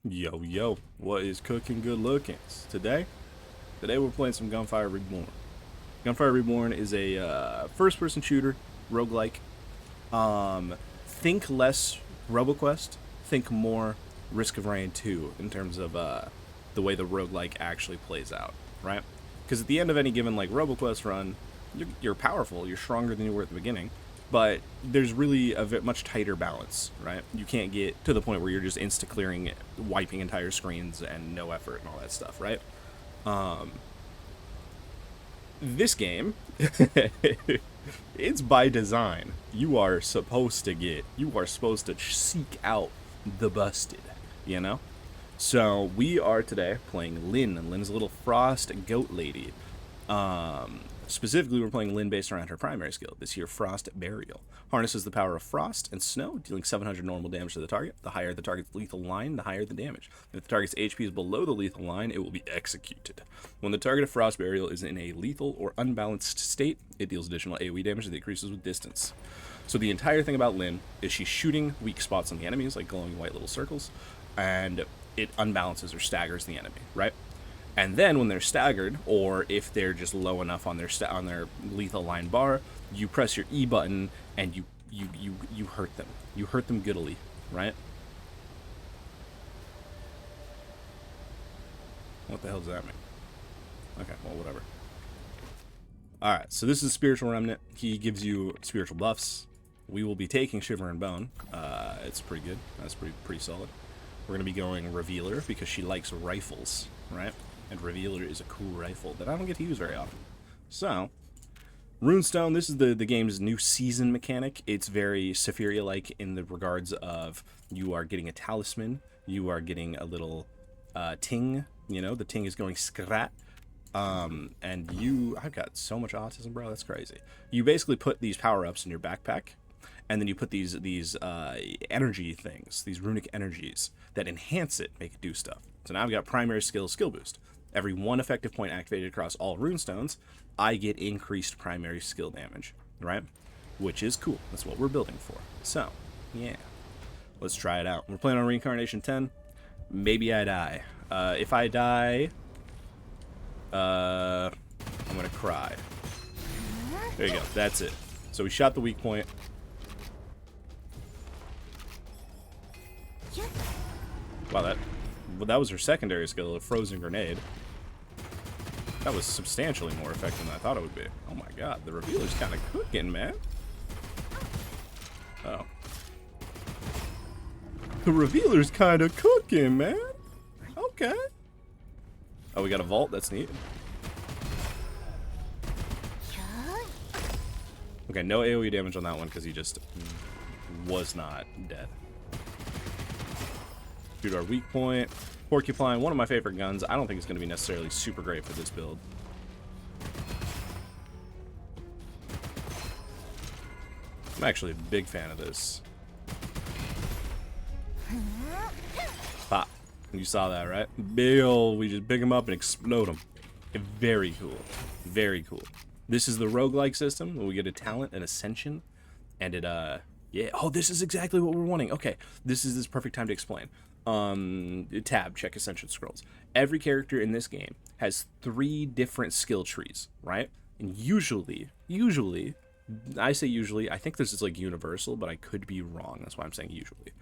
Yo, yo, what is cooking good lookings? Today we're playing some Gunfire Reborn. Gunfire Reborn is a first-person shooter, roguelike. Think less RoboQuest, think more Risk of Rain 2 in terms of the way the roguelike actually plays out, right? Because at the end of any given like RoboQuest run, you're powerful, you're stronger than you were at the beginning, but there's really a much tighter balance, right? You can't get to the point where you're just insta clearing, wiping entire screens and no effort and all that stuff, right? This game, it's by design. You are supposed to seek out the busted, you know? So we are today playing Lynn, and Lynn's a little frost goat lady. Specifically, we're playing Lynn based around her primary skill, this here Frost Burial. Harnesses the power of frost and snow, dealing 700 normal damage to the target. The higher the target's lethal line, the higher the damage. If the target's HP is below the lethal line, it will be executed. When the target of Frost Burial is in a lethal or unbalanced state, it deals additional AoE damage that increases with distance. So the entire thing about Lynn is she's shooting weak spots on the enemies, like glowing white little circles, and it unbalances or staggers the enemy, right? And then when they're staggered, or if they're just low enough on their lethal line bar, you press your E button and you hurt them. You hurt them goodily, right? What the hell does that mean? Okay, well, whatever. Alright, so this is Spiritual Remnant. He gives you spiritual buffs. We will be taking Shiver and Bone. It's pretty good. That's pretty solid. We're going to be going Revealer because she likes rifles, right? And Revealer is a cool rifle that I don't get to use very often. So, Runestone, this is the game's new season mechanic. It's very Sephiria-like in the regards of you are getting a talisman, you are getting a little ting, you know, the ting is going scrat. And I've got so much autism, bro, that's crazy. You basically put these power-ups in your backpack, and then you put these energy things, these runic energies that enhance it, make it do stuff. So now I've got primary skill boost. Every one effective point activated across all runestones, I get increased primary skill damage, right? Which is cool. That's what we're building for. So, yeah. Let's try it out. We're playing on Reincarnation 10. Maybe I die. If I die, I'm gonna cry. There you go. That's it. So we shot the weak point. Wow, that was her secondary skill, a frozen grenade. That was substantially more effective than I thought it would be. Oh my god, the Revealer's kind of cooking, man. Oh. The Revealer's kind of cooking, man. Okay. Oh, we got a vault? That's neat. Okay, no AoE damage on that one because he just was not dead. Shoot our weak point. Porcupine, one of my favorite guns. I don't think it's going to be necessarily super great for this build. I'm actually a big fan of this. Pop. You saw that, right? Big ol', we just pick them up and explode them. Very cool. Very cool. This is the roguelike system where we get a talent, an ascension, and it, yeah. Oh, this is exactly what we're wanting. Okay, this is perfect time to explain. Tab, check Ascension Scrolls. Every character in this game has 3 different skill trees, right? And usually, I say usually, I think this is like universal, but I could be wrong. That's why I'm saying usually.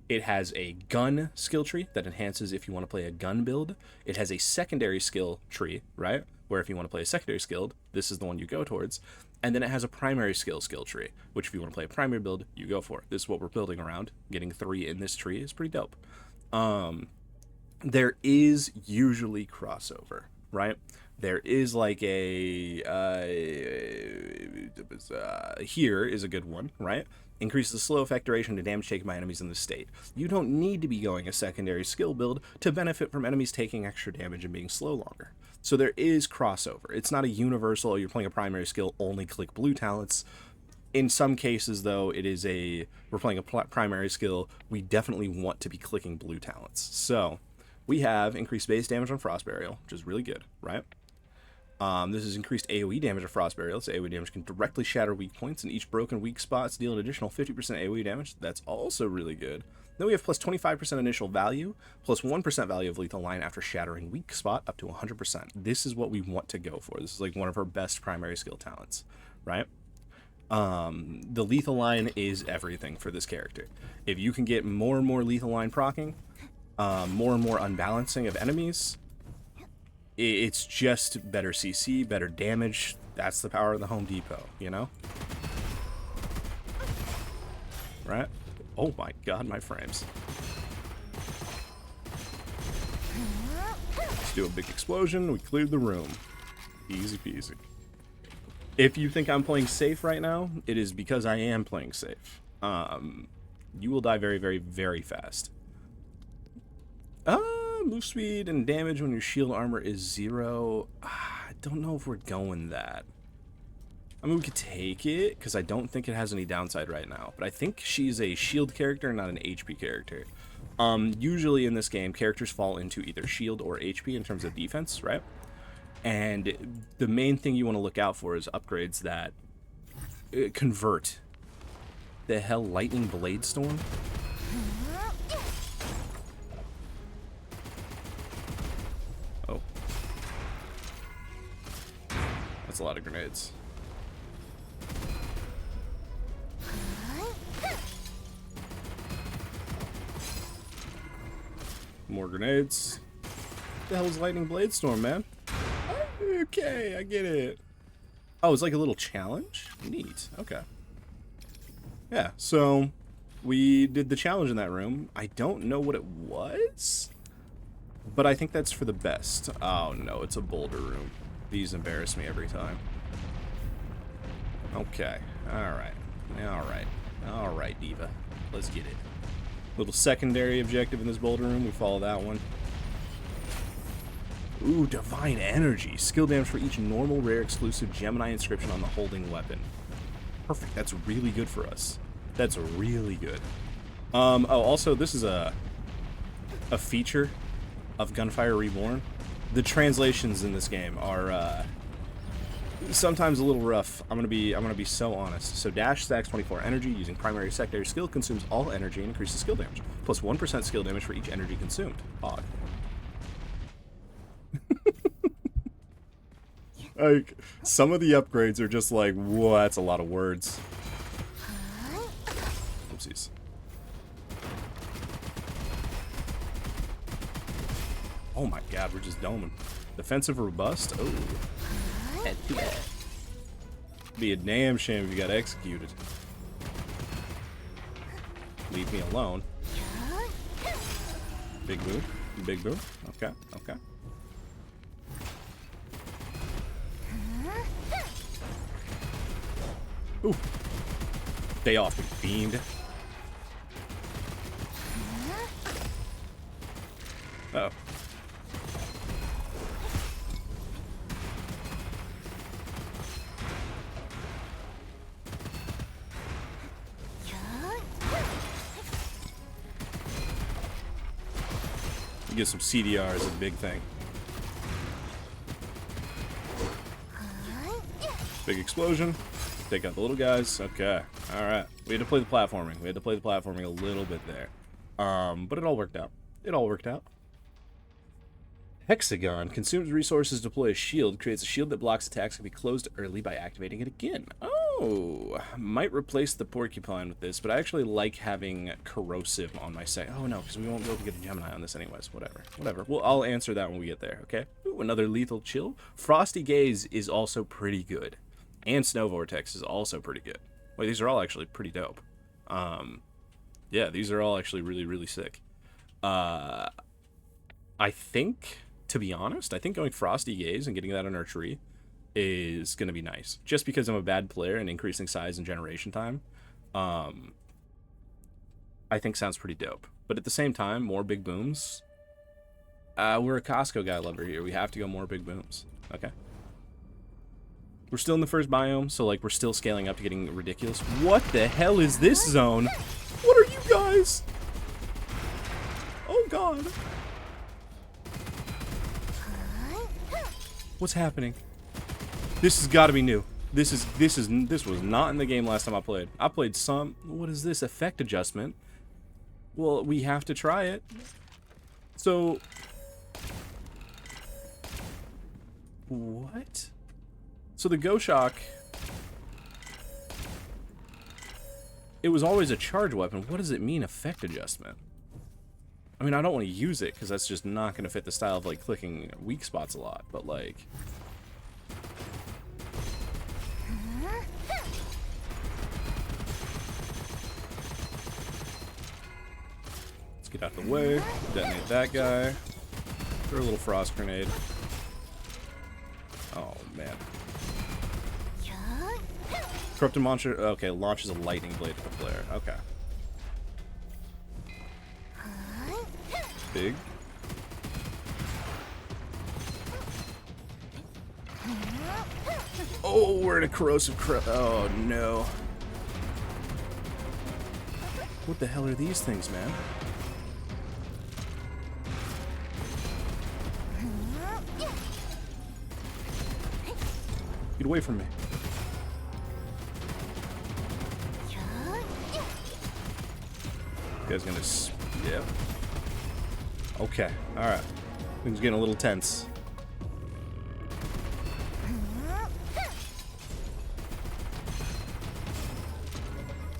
It has a gun skill tree that enhances if you want to play a gun build. It has a secondary skill tree, right? Where if you want to play a secondary skill, this is the one you go towards. And then it has a primary skill tree, which if you want to play a primary build, you go for. This is what we're building around. Getting 3 in this tree is pretty dope. There is usually crossover, right? There is like a here is a good one, right? Increases the slow effect duration to damage taken by enemies in the state. You don't need to be going a secondary skill build to benefit from enemies taking extra damage and being slow longer. So there is crossover. It's not a universal, you're playing a primary skill, only click blue talents. In some cases, though, we're playing a primary skill, we definitely want to be clicking blue talents. So we have increased base damage on Frost Burial, which is really good, right? This is increased AoE damage of Frost Burial. So AoE damage can directly shatter weak points, and each broken weak spots deal an additional 50% AoE damage. That's also really good. Then we have plus 25% initial value, plus 1% value of lethal line after shattering weak spot up to 100%. This is what we want to go for. This is like one of her best primary skill talents, right? The lethal line is everything for this character. If you can get more and more lethal line proccing, more and more unbalancing of enemies, it's just better CC, better damage. That's the power of the Home Depot, you know? Right? Oh my god, my frames. Let's do a big explosion. We cleared the room. Easy peasy. If you think I'm playing safe right now, it is because I am playing safe. You will die very, very, very fast. Move speed and damage when your shield armor is 0. I don't know if we're going that. I mean, we could take it, because I don't think it has any downside right now. But I think she's a shield character, not an HP character. Usually in this game, characters fall into either shield or HP in terms of defense, right? And the main thing you want to look out for is upgrades that convert. The hell, Lightning Blade Storm? Oh. That's a lot of grenades. More grenades. What the hell is Lightning Blade Storm, man? Okay, I get it. Oh, it's like a little challenge? Neat. Okay. Yeah, so we did the challenge in that room. I don't know what it was, but I think that's for the best. Oh no, it's a boulder room. These embarrass me every time. Okay. Alright. Alright. Alright, Diva. Let's get it. Little secondary objective in this boulder room. We follow that one. Ooh, Divine Energy. Skill damage for each normal, rare, exclusive Gemini inscription on the holding weapon. Perfect. That's really good for us. That's really good. Oh, also, this is a feature of Gunfire Reborn. The translations in this game are sometimes a little rough. I'm gonna be so honest. So dash stacks 24 energy using primary secondary skill, consumes all energy and increases skill damage. Plus 1% skill damage for each energy consumed. Odd. Like, some of the upgrades are just like, whoa, that's a lot of words. Oopsies. Oh my god, we're just doming. Defensive robust? Oh. That's too bad. Be a damn shame if you got executed. Leave me alone. Big boom. Big boom. Okay, okay. Ooh. Day off, beamed. Uh-oh. Get some CDR is a big thing. Big explosion. Take out the little guys. Okay. Alright. We had to play the platforming. We had to play the platforming a little bit there. But it all worked out. It all worked out. Hexagon. Consumes resources, deploy a shield. Creates a shield that blocks attacks, can be closed early by activating it again. Oh. Might replace the porcupine with this, but I actually like having corrosive on my side. Oh no, because we won't be able to get a Gemini on this anyways. Whatever. Whatever. Well, I'll answer that when we get there, okay? Ooh, another lethal chill. Frosty Gaze is also pretty good. And Snow Vortex is also pretty good. Wait, these are all actually pretty dope. Yeah, these are all actually really, really sick. I think, to be honest, I think going Frosty Gaze and getting that on our tree is going to be nice. Just because I'm a bad player and increasing size and generation time, I think sounds pretty dope. But at the same time, more big booms. We're a Costco guy lover here. We have to go more big booms. Okay. We're still in the first biome, so like we're still scaling up to getting ridiculous. What the hell is this zone? What are you guys? Oh god. What's happening? This has got to be new. This was not in the game last time I played. I played some. What is this effect adjustment? Well, we have to try it. So... What? So the Go Shock... It was always a charge weapon. What does it mean, effect adjustment? I mean, I don't want to use it, because that's just not going to fit the style of, like, clicking weak spots a lot. But, like... Let's get out of the way. Detonate that guy. Throw a little frost grenade. Oh, man. Corrupted monster. Okay, launches a lightning blade at the player. Okay. Big. Oh, we're in a corrosive oh no. What the hell are these things, man? Get away from me. You guys gonna... Yep. Okay, alright. Things getting a little tense.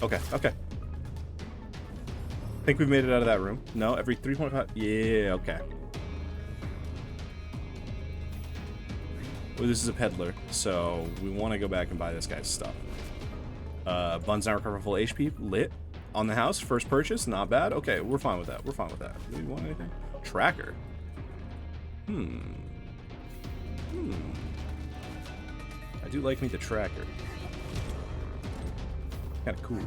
Okay, okay. Think we've made it out of that room. No, every 3.5... Yeah, okay. Well, this is a peddler, so we want to go back and buy this guy's stuff. Buns now recover full HP. Lit. On the house, first purchase, not bad. Okay, we're fine with that. We're fine with that. Do we want anything? Tracker. I do like me the tracker. Kind of cool.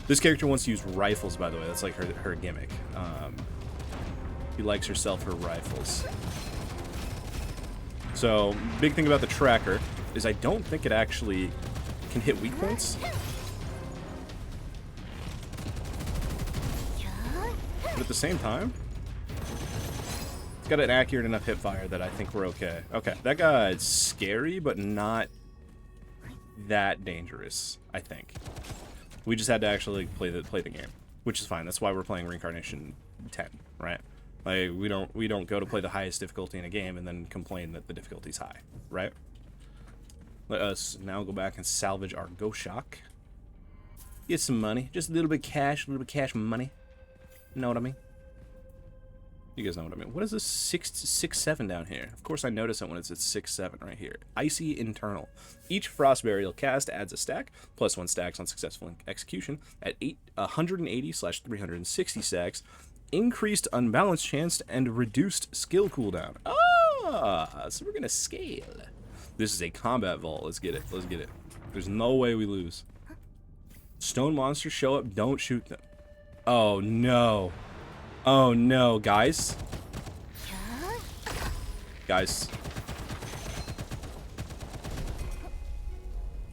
This character wants to use rifles, by the way. That's like her gimmick. He likes herself her rifles. So, big thing about the tracker is I don't think it actually can hit weak points. But at the same time, it's got an accurate enough hip fire that I think we're okay. Okay, that guy's scary, but not that dangerous, I think. We just had to actually play the game, which is fine. That's why we're playing Reincarnation 10, right? Like we don't go to play the highest difficulty in a game and then complain that the difficulty's high, right? Let us now go back and salvage our Go Shock. Get some money. Just a little bit cash, money. You know what I mean? You guys know what I mean. What is this 6-7 down here? Of course I notice it when it's at 6-7 right here. Icy Internal. Each Frost Burial cast adds a stack, +1 stacks on successful execution, at 180/360 stacks, increased unbalanced chance, and reduced skill cooldown. Ah, so we're gonna scale. This is a combat vault. Let's get it. Let's get it. There's no way we lose. Stone monsters show up. Don't shoot them. Oh, no. Oh, no. Guys. Guys.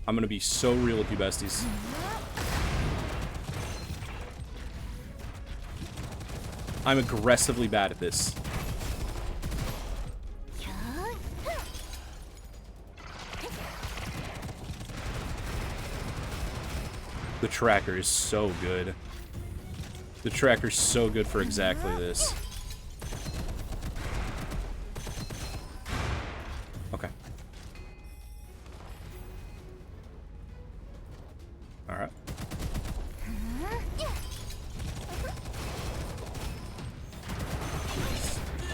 I'm going to be so real with you, besties. I'm aggressively bad at this. The tracker is so good. The tracker's so good for exactly this. Okay. Alright.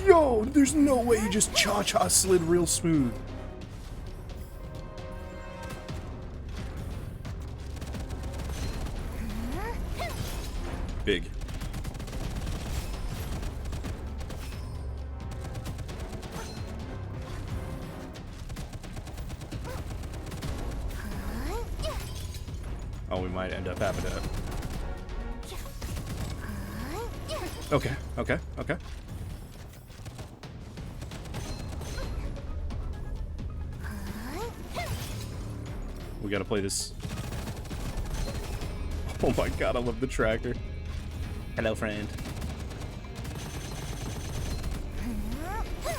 Yo, there's no way you just cha-cha slid real smooth. Big. Oh, we might end up having to... Okay, okay, okay. We gotta play this. Oh my god, I love the tracker. Hello, friend.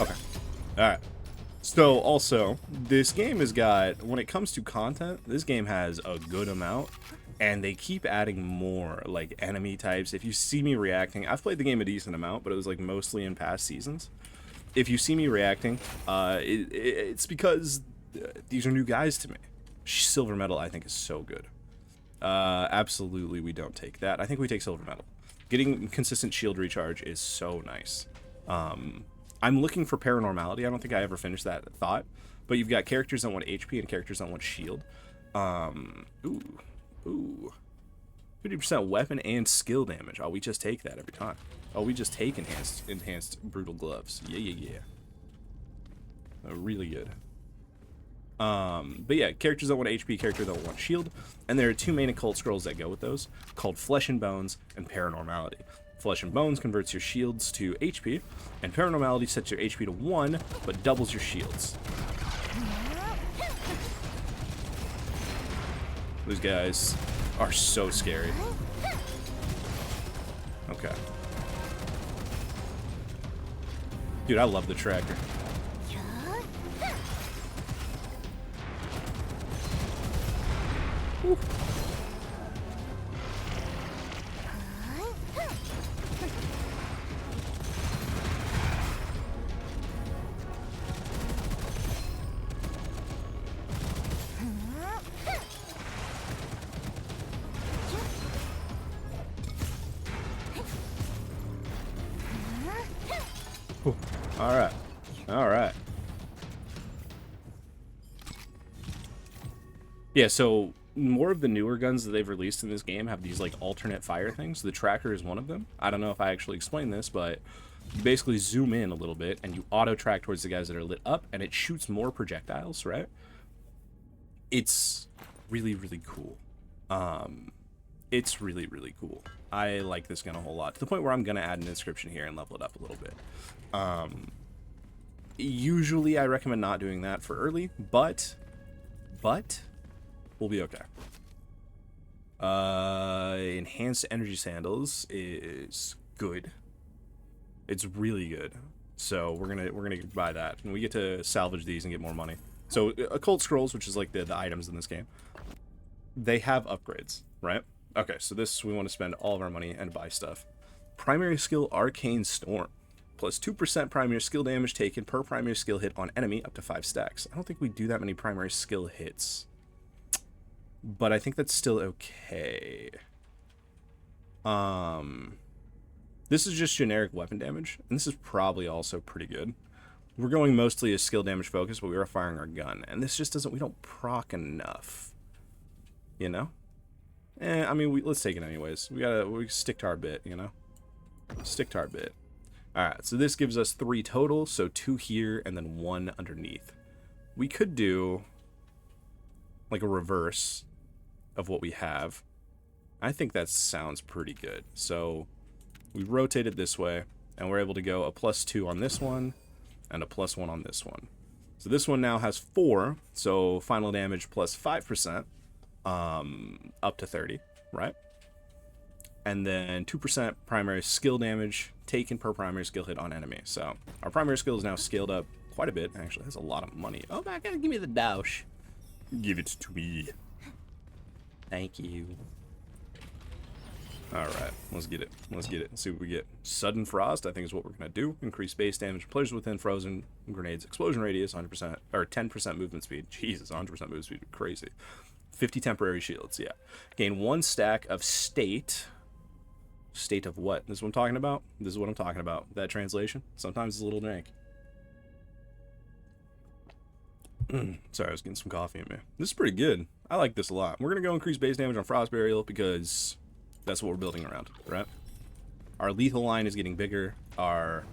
Okay. Alright. So, also, this game has got, when it comes to content, this game has a good amount. And they keep adding more, like, enemy types. If you see me reacting, I've played the game a decent amount, but it was, like, mostly in past seasons. If you see me reacting, it's because these are new guys to me. Silver medal, I think, is so good. Absolutely, we don't take that. I think we take silver medal. Getting consistent shield recharge is so nice. I'm looking for paranormality. I don't think I ever finished that thought. But you've got characters that want HP and characters that want shield. Ooh. 50% weapon and skill damage. Oh, we just take that every time. Oh, we just take enhanced brutal gloves. Yeah. Really good. But yeah, characters that want HP, characters that want shield, and there are two main occult scrolls that go with those, called Flesh and Bones and Paranormality. Flesh and Bones converts your shields to HP, and Paranormality sets your HP to 1, but doubles your shields. Those guys are so scary. Okay. Dude, I love the tracker. Woo. All right. Yeah, so more of the newer guns that they've released in this game have these like alternate fire things. The tracker is one of them. I don't know if I actually explained this, but you basically zoom in a little bit and you auto track towards the guys that are lit up, and it shoots more projectiles, right? It's really, really cool. It's really, really cool. I like this gun a whole lot, to the point where I'm going to add an inscription here and level it up a little bit. Usually I recommend not doing that for early, but we'll be okay. Enhanced energy sandals is good. It's really good. So we're gonna buy that, and we get to salvage these and get more money. So occult scrolls, which is like the items in this game, they have upgrades, right? Okay, so this, we want to spend all of our money and buy stuff. Primary skill, Arcane Storm. Plus 2% primary skill damage taken per primary skill hit on enemy up to 5 stacks. I don't think we do that many primary skill hits, but I think that's still okay. This is just generic weapon damage, and this is probably also pretty good. We're going mostly as skill damage focus, but we are firing our gun, and this just doesn't, we don't proc enough, you know? I mean, let's take it anyways. We stick to our bit, you know? Stick to our bit. Alright, so this gives us 3 total, so 2 here and then 1 underneath. We could do like a reverse of what we have. I think that sounds pretty good. So we rotate it this way, and we're able to go a +2 on this one and a +1 on this one. So this one now has 4, so final damage plus 5%, up to 30, right? And then 2% primary skill damage taken per primary skill hit on enemy. So our primary skill is now scaled up quite a bit. Actually, that's a lot of money. Oh, I gotta give me the douche. Give it to me. Thank you. Alright, let's get it. Let's get it. Let's see what we get. Sudden Frost, I think, is what we're gonna do. Increase base damage. Players within frozen grenades. Explosion radius, 100%, or 10% movement speed. Jesus, 100% movement speed. Crazy. 50 temporary shields, yeah. Gain 1 stack of state. State of what? This is what I'm talking about? This is what I'm talking about. That translation? Sometimes it's a little jank. Sorry, I was getting some coffee in me. This is pretty good. I like this a lot. We're going to go increase base damage on Frost Burial because that's what we're building around, right? Our lethal line is getting bigger. Our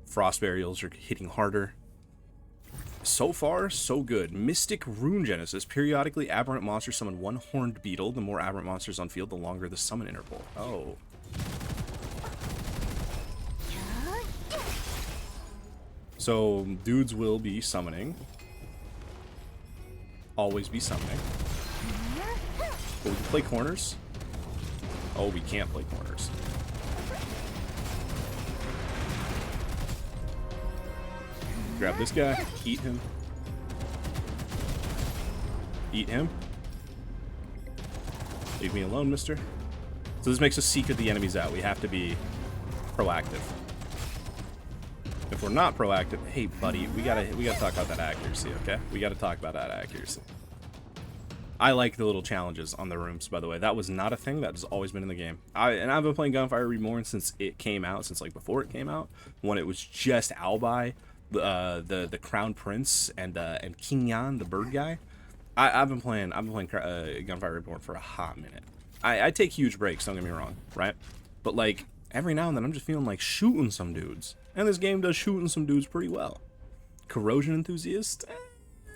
Frost Burials are hitting harder. So far, so good. Mystic Rune Genesis. Periodically, aberrant monsters summon 1 horned beetle. The more aberrant monsters on field, the longer the summon interval. Oh. So, dudes will be summoning. Always be summoning. But we can play corners. Oh, we can't play corners. Grab this guy, eat him. Eat him. Leave me alone, mister. So this makes us secret the enemies out. We have to be proactive. If we're not proactive, hey buddy, we gotta talk about that accuracy, okay? We gotta talk about that accuracy. I like the little challenges on the rooms, by the way. That was not a thing that has always been in the game. I've been playing Gunfire Reborn since it came out, since like before it came out, when it was just Albai, the Crown Prince, and King Yan, the bird guy. I've been playing Gunfire Reborn for a hot minute. I take huge breaks, don't get me wrong, right? But like every now and then I'm just feeling like shooting some dudes. And this game does shooting some dudes pretty well. Corrosion Enthusiast?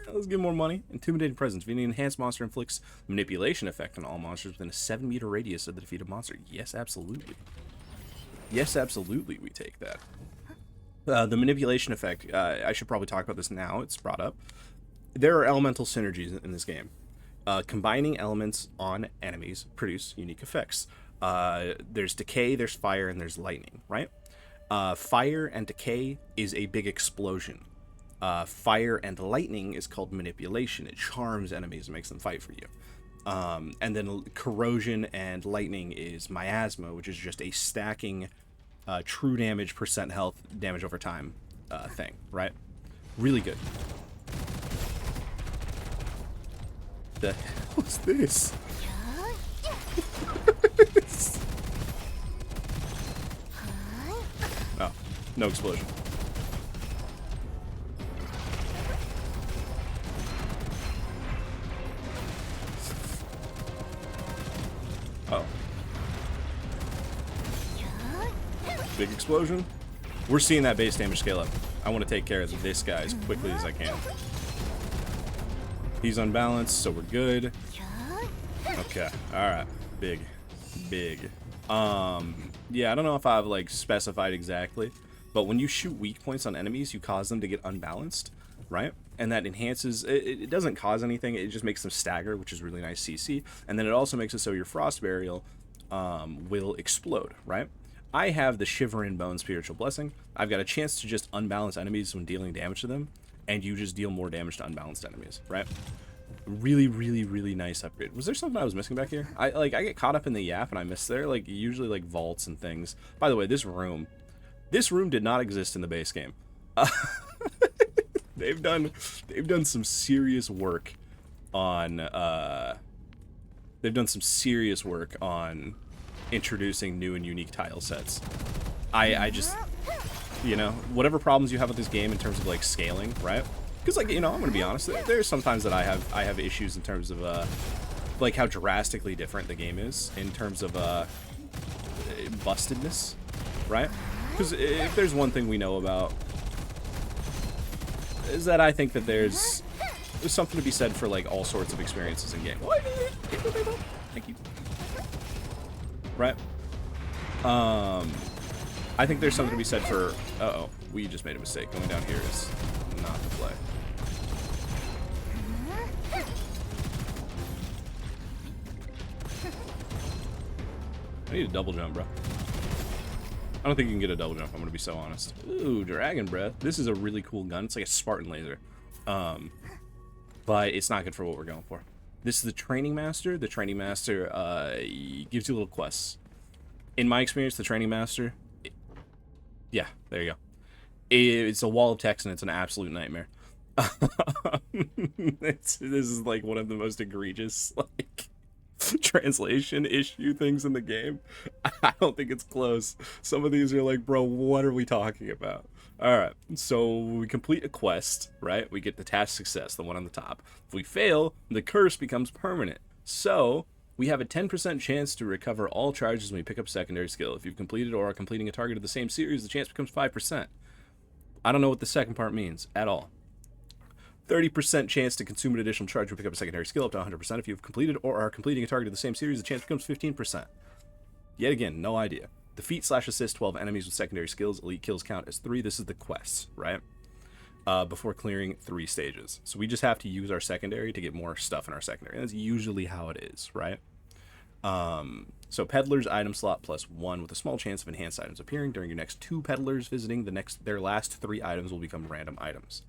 Let's give more money. Intimidating Presence. Being an enhanced monster inflicts manipulation effect on all monsters within a 7-meter radius of the defeated monster. Yes, absolutely. Yes, absolutely, we take that. The manipulation effect, I should probably talk about this now. It's brought up. There are elemental synergies in this game. Combining elements on enemies produce unique effects. There's decay, there's fire, and there's lightning, right? Fire and decay is a big explosion. Fire and lightning is called manipulation. It charms enemies and makes them fight for you. And then corrosion and lightning is miasma, which is just a stacking true damage, percent health, damage over time thing, right? Really good. The hell is this? Oh, no explosion. Oh. Big explosion. We're seeing that base damage scale up. I want to take care of this guy as quickly as I can. He's unbalanced, so we're good. Okay, alright. Big. Yeah, I don't know if I've like specified exactly, but when you shoot weak points on enemies, you cause them to get unbalanced, right? And that enhances, it doesn't cause anything, it just makes them stagger, which is really nice CC. And then it also makes it so your Frost Burial will explode, right? I have the Shiver in Bone Spiritual Blessing. I've got a chance to just unbalance enemies when dealing damage to them, and you just deal more damage to unbalanced enemies, right? Really nice upgrade. Was there something I was missing back here? I get caught up in the yap and I miss there, like usually like vaults and things. By the way, this room did not exist in the base game. They've done some serious work on introducing new and unique tile sets. I just, you know, whatever problems you have with this game in terms of like scaling, right? Because like, you know, I'm gonna be honest, there's sometimes that I have issues in terms of like how drastically different the game is in terms of bustedness, right? Because if there's one thing we know about, is that I think that there's something to be said for like all sorts of experiences in game. Thank you. Right? I think there's something to be said for... Uh-oh, we just made a mistake. Going down here is not the play. I need a double jump, bro. I don't think you can get a double jump, I'm gonna be so honest. Ooh, Dragon Breath. This is a really cool gun. It's like a Spartan laser. But it's not good for what we're going for. This is the Training Master. The Training Master gives you little quests. In my experience, the Training Master... yeah, there you go. It's a wall of text and it's an absolute nightmare. This is like one of the most egregious, like... translation issue things in the game. I don't think it's close. Some of these are like, bro, what are we talking about? Alright, so we complete a quest, right? We get the task success, the one on the top. If we fail, the curse becomes permanent. So, we have a 10% chance to recover all charges when we pick up secondary skill. If you've completed or are completing a target of the same series, the chance becomes 5%. I don't know what the second part means at all. 30% chance to consume an additional charge when pick up a secondary skill up to 100%. If you've completed or are completing a target of the same series, the chance becomes 15%. Yet again, no idea. Defeat/assist 12 enemies with secondary skills. Elite kills count as 3. This is the quest, right? Before clearing 3 stages. So we just have to use our secondary to get more stuff in our secondary. And that's usually how it is, right? So Peddler's item slot +1 with a small chance of enhanced items appearing. During your next 2 peddlers visiting, their last 3 items will become random items.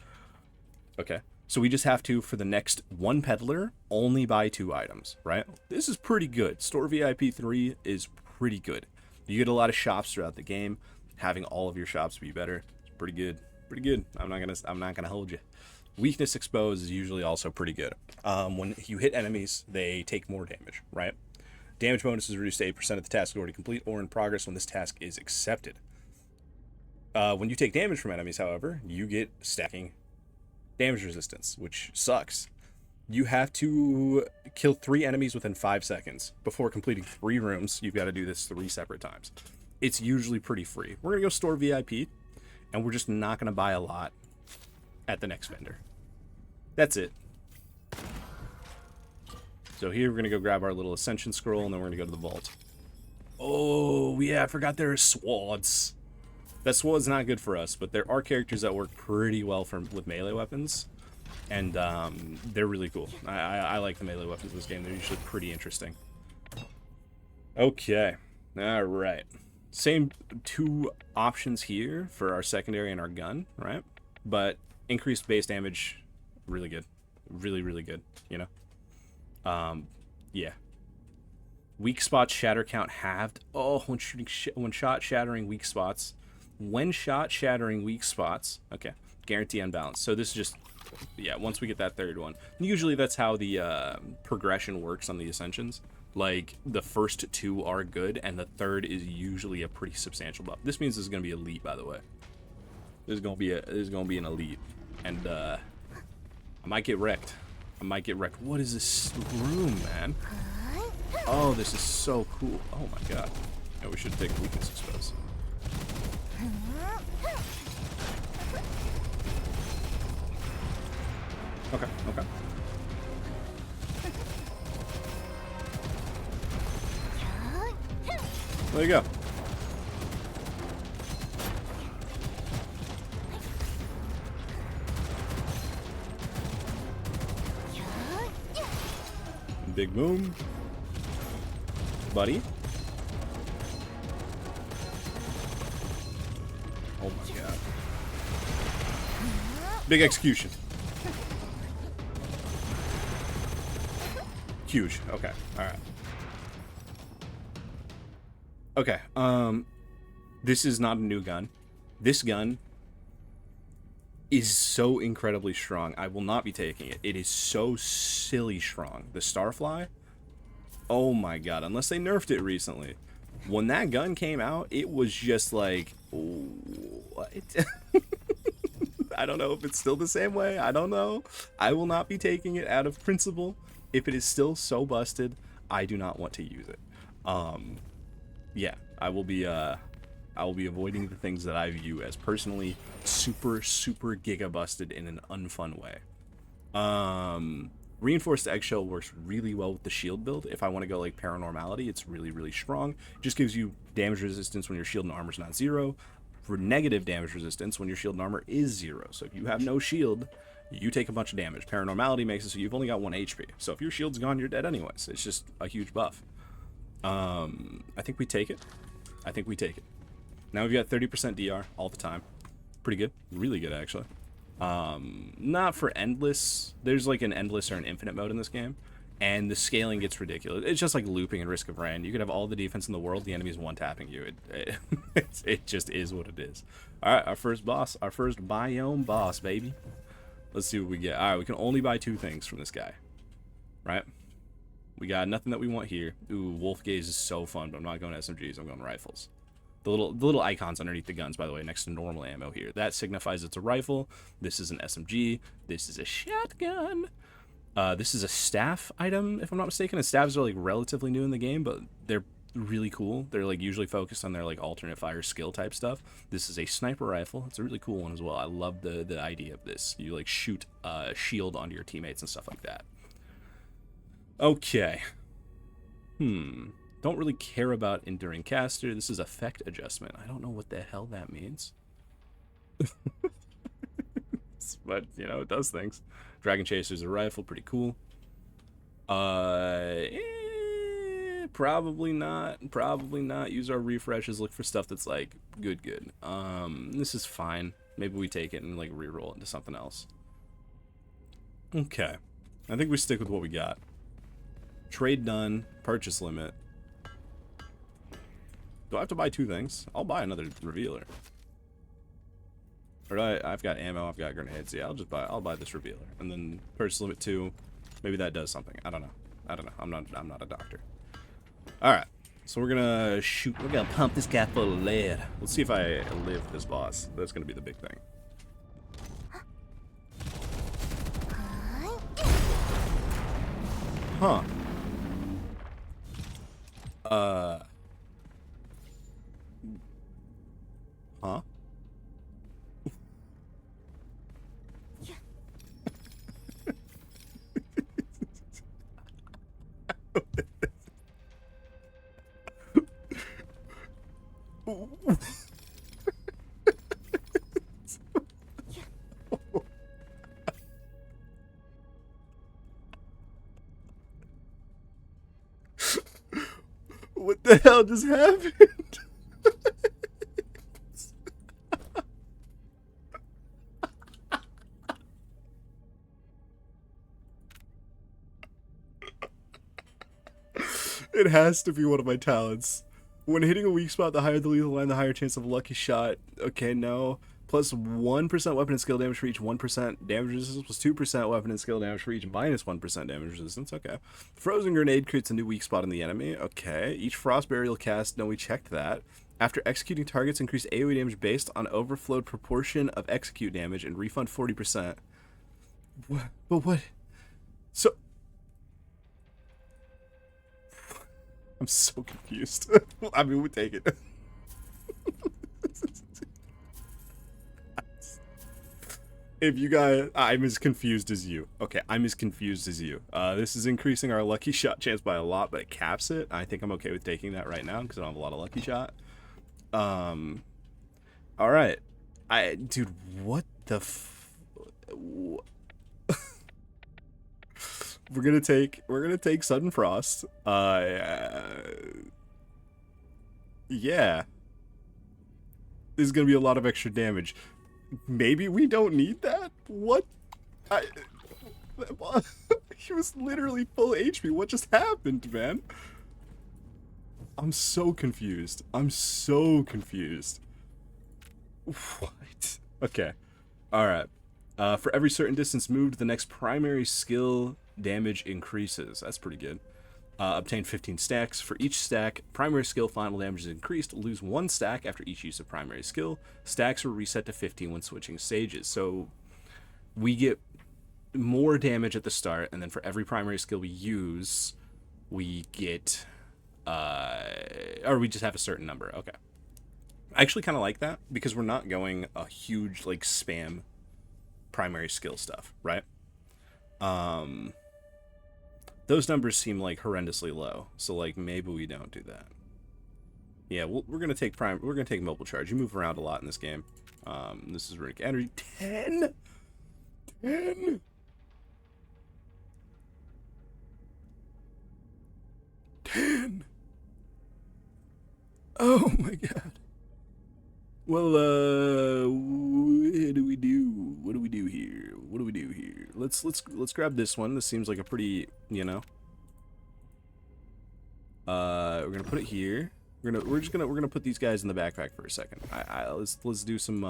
Okay, So we just have to, for the next one peddler, only buy 2 items, right? This is pretty good. Store VIP 3 is pretty good. You get a lot of shops throughout the game. Having all of your shops be better, it's pretty good. Pretty good. I'm not gonna hold you. Weakness exposed is usually also pretty good. When you hit enemies, they take more damage, right? Damage bonus is reduced to 8% of the task already complete or in progress when this task is accepted. When you take damage from enemies, however, you get stacking damage resistance, which sucks. You have to kill 3 enemies within 5 seconds before completing 3 rooms. You've got to do this 3 separate times. It's usually pretty free. We're gonna go store VIP, and we're just not gonna buy a lot at the next vendor. That's it. So here we're gonna go grab our little ascension scroll, and then we're gonna go to the vault. Oh yeah, I forgot there are swords. That sword's not good for us, but there are characters that work pretty well with melee weapons, and they're really cool. I like the melee weapons in this game. They're usually pretty interesting. Okay, all right. Same 2 options here for our secondary and our gun, right? But increased base damage, really good, really good. You know, yeah. Weak spots shatter count halved. Oh, when shot shattering weak spots. When shot shattering weak spots. Okay, guarantee unbalance. So this is just, yeah. Once we get that 3rd one, usually that's how the progression works on the ascensions. Like the first 2 are good, and the 3rd is usually a pretty substantial buff. This means this is gonna be elite, by the way. This is gonna be an elite, and I might get wrecked. What is this room, man? Oh, this is so cool. Oh my god. Yeah, we should take weakness exposed. Okay. There you go. Big boom. Buddy. Oh my god. Big execution. Huge. Okay. Alright. Okay. This is not a new gun. This gun is so incredibly strong. I will not be taking it. It is so silly strong. The Starfly? Oh my god. Unless they nerfed it recently. When that gun came out, it was just like, what? I don't know if it's still the same way. I don't know. I will not be taking it out of principle. If it is still so busted, I do not want to use it. Yeah, I will be avoiding the things that I view as personally super giga busted in an unfun way. Reinforced eggshell works really well with the shield build. If I want to go like paranormality, it's really strong. It just gives you damage resistance when your shield and armor is not 0. For negative damage resistance when your shield and armor is 0. So if you have no shield, you take a bunch of damage. Paranormality makes it so you've only got 1 HP. So if your shield's gone, you're dead anyways. It's just a huge buff. I think we take it. Now we've got 30% DR all the time. Pretty good. Really good, actually. Not for endless. There's like an endless or an infinite mode in this game. And the scaling gets ridiculous. It's just like looping and Risk of Rain. You could have all the defense in the world. The enemy's one-tapping you. It just is what it is. All right, our first boss. Our first biome boss, baby. Let's see what we get. All right, we can only buy 2 things from this guy. Right? We got nothing that we want here. Ooh, Wolf Gaze is so fun, but I'm not going SMGs. I'm going rifles. The little icons underneath the guns, by the way, next to normal ammo here. That signifies it's a rifle. This is an SMG. This is a shotgun. This is a staff item, if I'm not mistaken. And staffs are like relatively new in the game, but they're really cool. They're like usually focused on their like alternate fire skill type stuff. This is a sniper rifle. It's a really cool one as well. I love the idea of this. You like shoot a shield onto your teammates and stuff like that. Okay. Don't really care about Enduring Caster. This is effect adjustment. I don't know what the hell that means. But, you know, it does things. Dragon Chaser's a rifle. Pretty cool. Probably not. Probably not. Use our refreshes. Look for stuff that's, like, good. This is fine. Maybe we take it and, like, reroll it into something else. Okay. I think we stick with what we got. Trade done. Purchase limit. Do I have to buy 2 things? I'll buy another revealer. Or I've got ammo, I've got grenades. Yeah, I'll buy this revealer. And then purchase limit 2. Maybe that does something. I don't know. I'm not a doctor. Alright. So we're gonna shoot. We're gonna pump this guy full of lead. Let's see if I live this boss. That's gonna be the big thing. Huh. Huh? What the hell just happened? It has to be one of my talents. When hitting a weak spot, the higher the lethal line, the higher chance of a lucky shot. Okay, no. Plus 1% weapon and skill damage for each 1% damage resistance, plus 2% weapon and skill damage for each minus 1% damage resistance. Okay. Frozen grenade creates a new weak spot in the enemy. Okay. Each frost burial cast, no, we checked that. After executing targets, increase AoE damage based on overflowed proportion of execute damage and refund 40%. What? But what? So... I'm so confused. I mean, we'll take it. If you guys... I'm as confused as you. Okay, I'm as confused as you. This is increasing our lucky shot chance by a lot, but it caps it. I think I'm okay with taking that right now because I don't have a lot of lucky shot. Alright. Dude, what the We're gonna take Sudden Frost. Yeah. This is gonna be a lot of extra damage. Maybe we don't need that? What? He was literally full HP. What just happened, man? I'm so confused. I'm so confused. What? Okay. Alright. For every certain distance moved, the next primary skill damage increases. That's pretty good. Obtain 15 stacks. For each stack, primary skill final damage is increased. Lose 1 stack after each use of primary skill. Stacks are reset to 15 when switching stages. So we get more damage at the start, and then for every primary skill we use, we get... or we just have a certain number. Okay. I actually kind of like that, because we're not going a huge, like, spam primary skill stuff, right? Those numbers seem like horrendously low, so like maybe we don't do that. Yeah, we're gonna take mobile charge. You move around a lot in this game. This is Runic Energy. 10. Oh my god. Well, what do we do? What do we do here? What do we do here? Let's grab this one. This seems like a pretty, you know. We're gonna put it here. We're gonna put these guys in the backpack for a second. Let's do some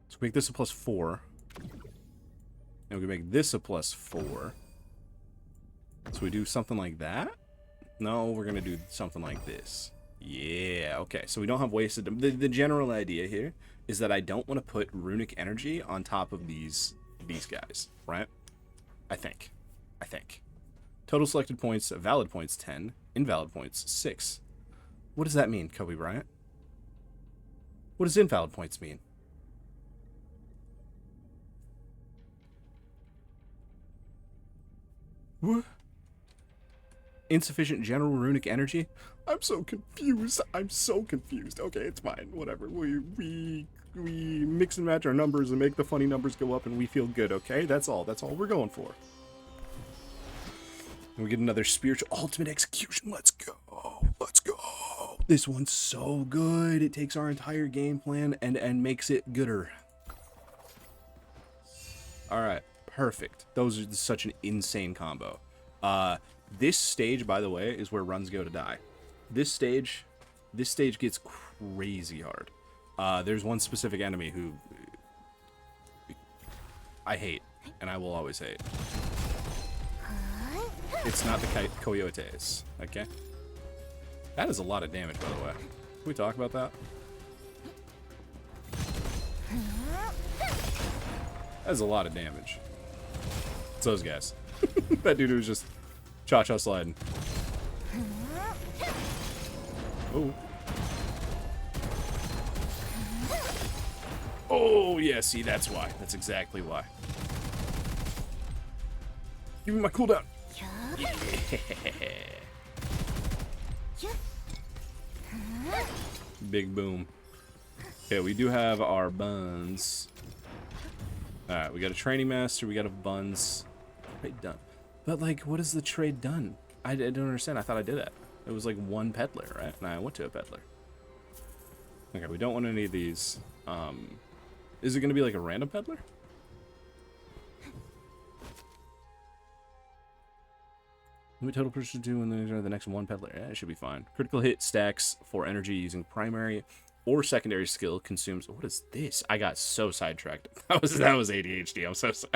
So make this a +4. And we can make this a +4. So we do something like that? No, we're going to do something like this. Yeah, okay. So we don't have wasted... The general idea here is that I don't want to put Runic Energy on top of these guys, right? I think. Total selected points, valid points 10, invalid points 6. What does that mean, Kobe Bryant? What does invalid points mean? What? Insufficient general runic energy? I'm so confused. Okay, it's fine. Whatever. We mix and match our numbers and make the funny numbers go up and we feel good, okay? That's all we're going for. And we get another spiritual ultimate execution. Let's go. Let's go. This one's so good. It takes our entire game plan and makes it gooder. All right. Perfect. Those are such an insane combo. This stage, by the way, is where runs go to die. This stage gets crazy hard. There's one specific enemy who I hate, and I will always hate. It's not the coyotes, okay? That is a lot of damage, by the way. Can we talk about that? That is a lot of damage. It's those guys. That dude was just cha-cha sliding. Oh. Oh, yeah, see, that's why. That's exactly why. Give me my cooldown. Yeah. Big boom. Okay, we do have our buns. Alright, we got a training master, we got a buns. Trade done. But, like, what is the trade done? I don't understand. I thought I did it. It was like one peddler, right? And I went to a peddler. Okay, we don't want any of these. Is it going to be like a random peddler? Limit total purchase to 2 and then the next one peddler. Yeah, it should be fine. Critical hit stacks for energy using primary or secondary skill consumes. What is this? I got so sidetracked. That was ADHD. I'm so sorry.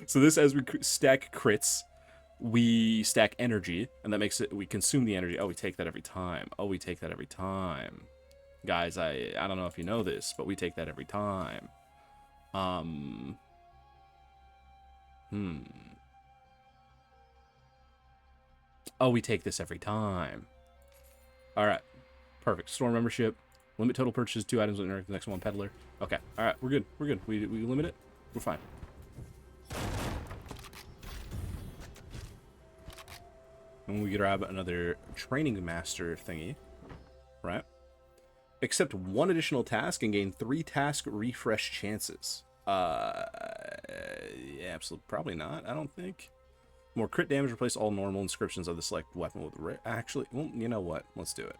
So this, as we stack crits, we stack energy, and that makes it, we consume the energy. Oh, we take that every time. Oh, we take that every time. Guys, I don't know if you know this, but we take that every time. Oh, we take this every time. Alright. Perfect. Store membership. Limit total purchases 2 items and the next one peddler. Okay. Alright, we're good. We're good. We limit it. We're fine. And we grab another training master thingy. Right? Accept 1 additional task and gain 3 task refresh chances. Yeah, absolutely. Probably not, I don't think. More crit damage, replace all normal inscriptions of the select weapon with rare. Actually, well, you know what? Let's do it.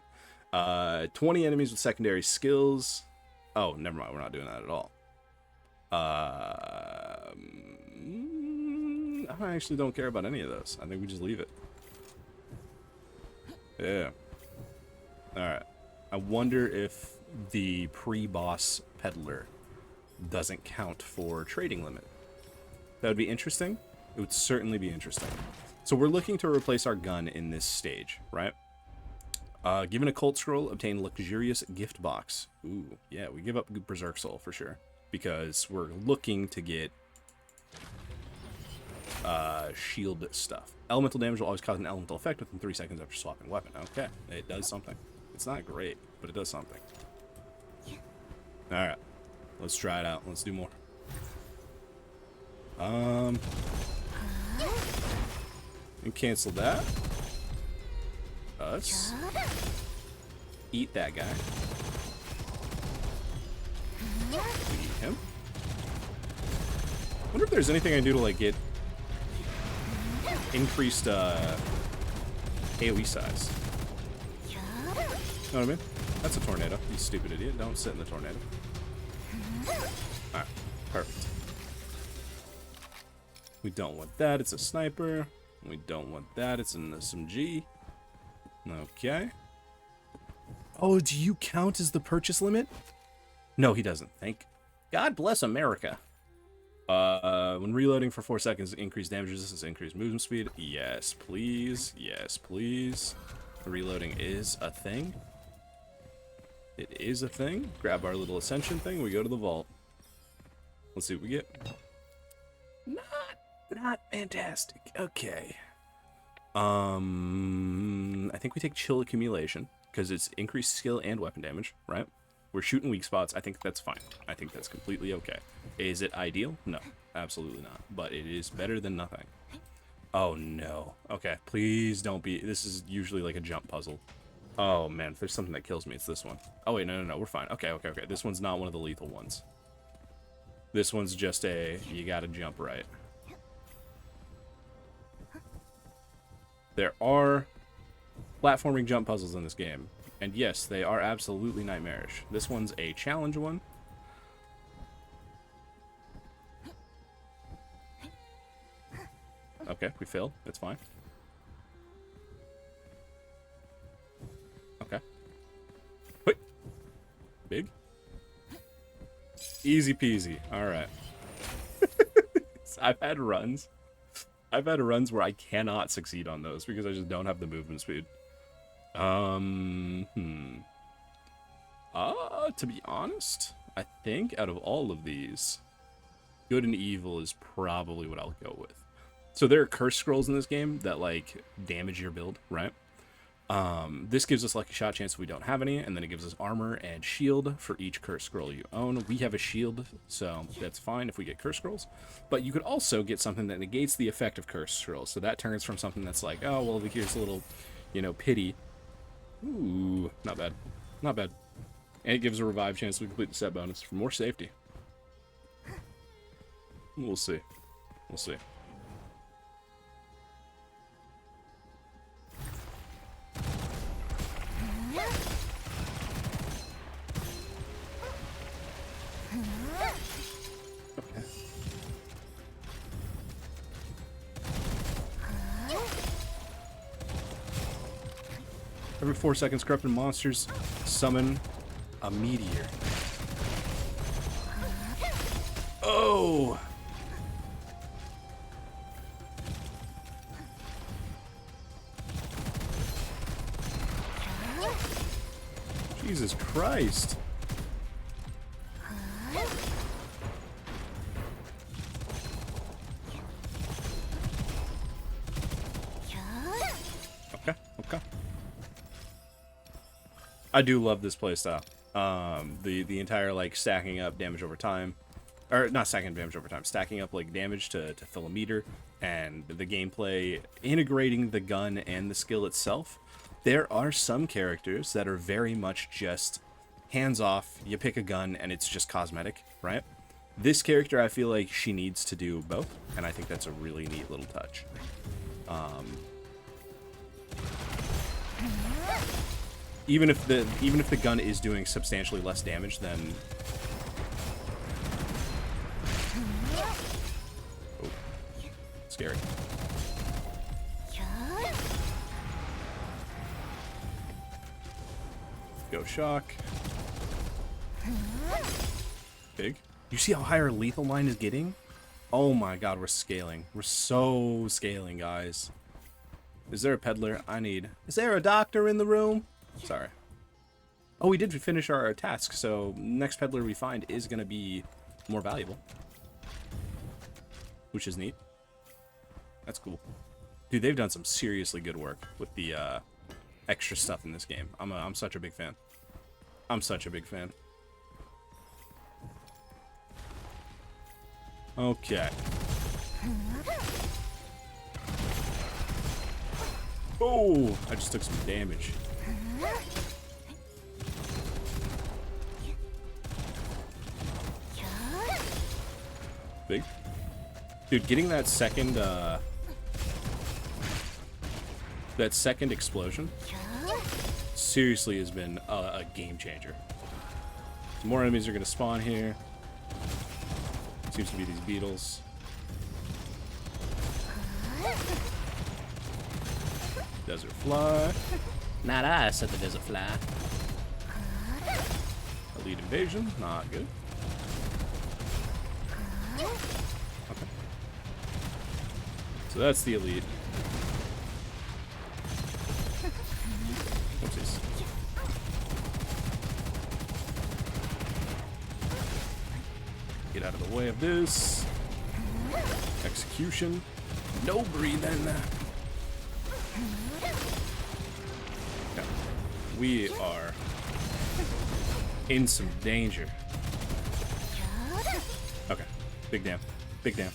20 enemies with secondary skills. Oh, never mind. We're not doing that at all. I actually don't care about any of those. I think we just leave it. Yeah. Alright. I wonder if the pre-boss peddler doesn't count for trading limit. That would be interesting. It would certainly be interesting. So we're looking to replace our gun in this stage, right? Given a cult scroll, obtain luxurious gift box. Ooh, yeah, we give up Berserk Soul for sure. Because we're looking to get shield stuff. Elemental damage will always cause an elemental effect within 3 seconds after swapping weapon. Okay, it does something. It's not great, but it does something. Alright, let's try it out. Let's do more. And cancel that. Us. Eat that guy. Eat him. Wonder if there's anything I can do to like get increased AoE size. Know what I mean? That's a tornado. You stupid idiot. Don't sit in the tornado. Alright. Perfect. We don't want that. It's a sniper. We don't want that. It's an SMG. Okay. Oh, do you count as the purchase limit? No, he doesn't. Thank God bless America. When reloading for 4 seconds, increased damage resistance, increased movement speed. Yes, please. Yes, please. Reloading is a thing. It is a thing. Grab our little ascension thing. We go to the vault. Let's see what we get. Not fantastic. Okay. I think we take chill accumulation because it's increased skill and weapon damage, right? We're shooting weak spots. I think that's fine. I think that's completely okay. Is it ideal? No, absolutely not. But it is better than nothing. Oh no. Okay, please don't be. This is usually like a jump puzzle. Oh man, if there's something that kills me, it's this one. Oh wait, no, we're fine. Okay. This one's not one of the lethal ones. This one's just a, you gotta jump right. There are platforming jump puzzles in this game. And yes, they are absolutely nightmarish. This one's a challenge one. Okay, we failed. That's fine. Okay. Wait. Big. Easy peasy. Alright. I've had runs where I cannot succeed on those because I just don't have the movement speed. To be honest, I think out of all of these, good and evil is probably what I'll go with. So there are curse scrolls in this game that, like, damage your build, right? This gives us lucky shot chance if we don't have any, and then it gives us armor and shield for each curse scroll you own. We have a shield, so that's fine if we get curse scrolls. But you could also get something that negates the effect of curse scrolls. So that turns from something that's like, oh, well, here's a little, you know, pity. Ooh, not bad. Not bad. And it gives a revive chance to complete the set bonus for more safety. We'll see. We'll see. Every 4 seconds, corrupted monsters summon a meteor. Oh! Jesus Christ. Okay, okay. I do love this playstyle. The entire, like, stacking up damage over time, or not stacking damage over time, stacking up, like, damage to fill a meter, and the gameplay integrating the gun and the skill itself. There are some characters that are very much just hands off, you pick a gun, and it's just cosmetic, right? This character, I feel like she needs to do both, and I think that's a really neat little touch. Even if the gun is doing substantially less damage than... Oh, scary. Go shock. Big. You see how high our lethal line is getting? Oh my god, we're scaling. We're so scaling, guys. Is there a peddler? Is there a doctor in the room? Sorry. Oh, we did finish our task, so next peddler we find is going to be more valuable. Which is neat. That's cool. Dude, they've done some seriously good work with the extra stuff in this game. I'm such a big fan. I'm such a big fan. Okay. Oh, I just took some damage. Big. Dude, getting that second explosion seriously has been a game changer. Some more enemies are going to spawn here. Seems to be these beetles. Desert fly. Not I, said the desert fly. Elite invasion. Not good. Okay. So that's the elite. Oopsies. Get out of the way of this. Execution. No breathing. Okay. We are in some danger. Okay. Big damn. Big damn.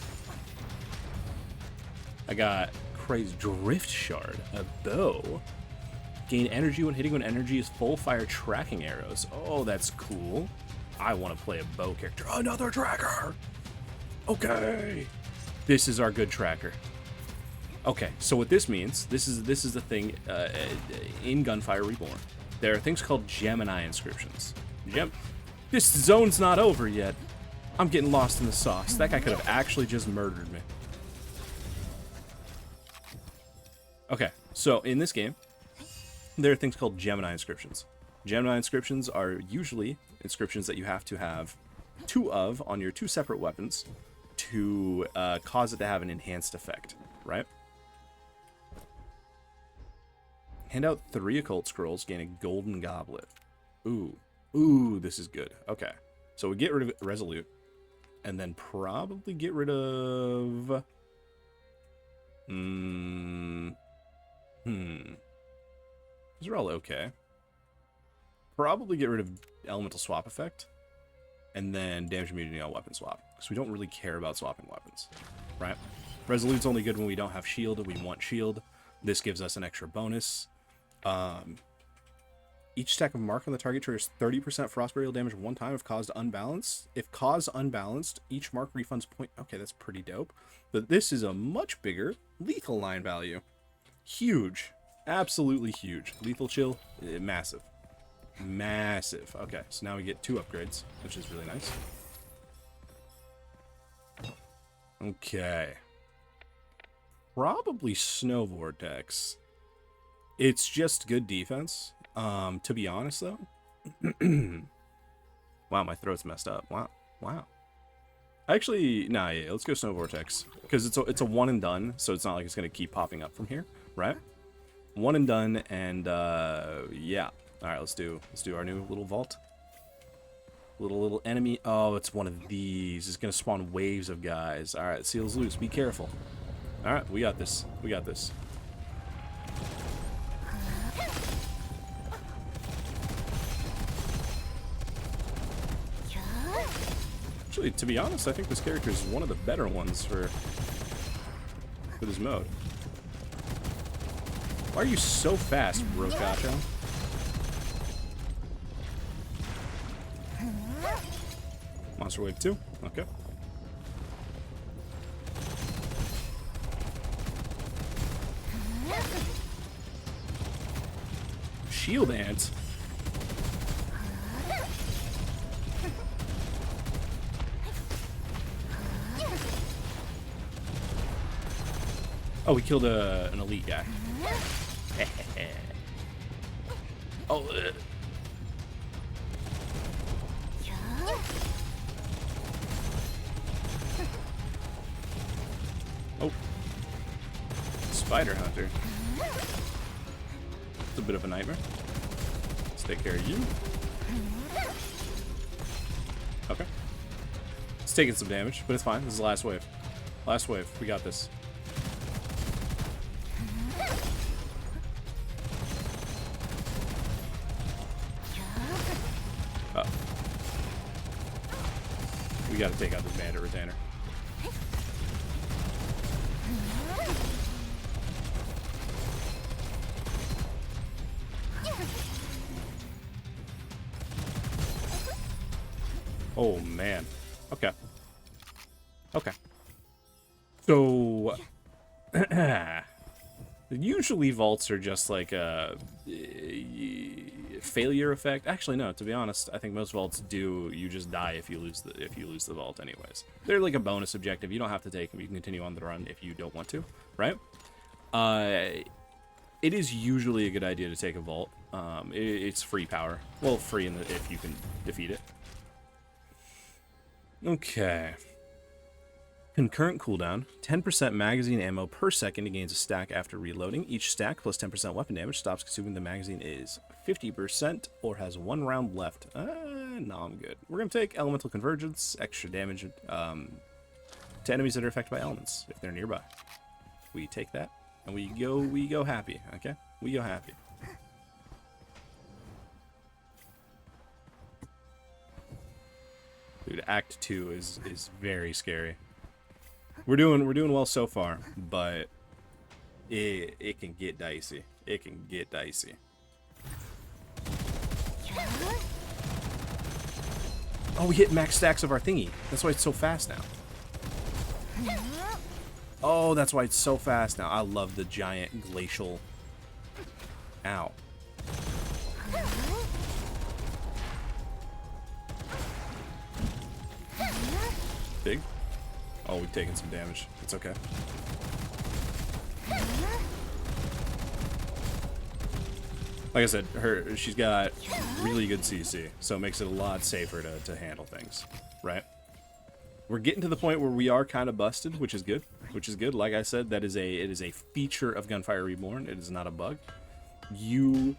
I got crazy drift shard. A bow. Gain energy when hitting when energy is full. Fire tracking arrows. Oh, that's cool. I want to play a bow character. Another tracker. Okay. This is our good tracker. Okay, so what this means, this is the thing in Gunfire Reborn. There are things called Gemini inscriptions. This zone's not over yet. I'm getting lost in the sauce. That guy could have actually just murdered me. Okay, so in this game, there are things called Gemini inscriptions. Gemini inscriptions are usually inscriptions that you have to have 2 of on your 2 separate weapons to cause it to have an enhanced effect, right? Hand out 3 occult scrolls, gain a golden goblet. Ooh, this is good. Okay, so we get rid of Resolute, and then probably get rid of... These are all okay. Probably get rid of Elemental Swap Effect, and then Damage Immunity on Weapon Swap, because we don't really care about swapping weapons, right? Resolute's only good when we don't have shield, and we want shield. This gives us an extra bonus. Each stack of mark on the target triggers 30% Frost Burial damage one time if caused unbalanced. If caused unbalanced, each mark refunds point... Okay, that's pretty dope. But this is a much bigger lethal line value. Huge. Absolutely huge. Lethal chill, massive. Massive. Okay, so now we get 2 upgrades, which is really nice. Okay. Probably Snow Vortex. It's just good defense. To be honest, though. Wow, my throat's messed up. Wow. Actually, nah, yeah, let's go Snow Vortex. Because it's a one and done, so it's not like it's going to keep popping up from here, right? One and done, and, yeah. Alright, let's do our new little vault. Little enemy. Oh, it's one of these. It's going to spawn waves of guys. Alright, seals loose. Be careful. Alright, we got this. We got this. Actually, to be honest, I think this character is one of the better ones for this mode. Why are you so fast, Rokacho? Monster Wave 2. Okay. Shield ants. Oh, we killed an elite guy. Oh. Oh. Spider Hunter. It's a bit of a nightmare. Let's take care of you. Okay. It's taking some damage, but it's fine. This is the last wave. Last wave. We got this. We gotta take out this bandit retainer. Oh man. Okay. Okay. So usually vaults are just like a failure effect. Actually, no. To be honest, I think most vaults do. You just die if you lose the vault. Anyways, they're like a bonus objective. You don't have to take them. You can continue on the run if you don't want to. Right? It is usually a good idea to take a vault. It's free power. Well, free if you can defeat it. Okay. Concurrent cooldown, 10% magazine ammo per second. It gains a stack after reloading. Each stack plus 10% weapon damage stops consuming the magazine is 50% or has 1 round left. No, I'm good. We're going to take Elemental Convergence, extra damage to enemies that are affected by elements if they're nearby. We take that and we go happy, okay? We go happy. Dude, Act 2 is very scary. We're doing well so far, but it can get dicey. It can get dicey. Oh, we hit max stacks of our thingy. That's why it's so fast now. Oh, that's why it's so fast now. I love the giant glacial... Ow. Big? Oh, we've taken some damage. It's okay. Like I said, she's got really good CC, so it makes it a lot safer to handle things, right? We're getting to the point where we are kind of busted, which is good. Which is good. Like I said, it is a feature of Gunfire Reborn. It is not a bug. Oh,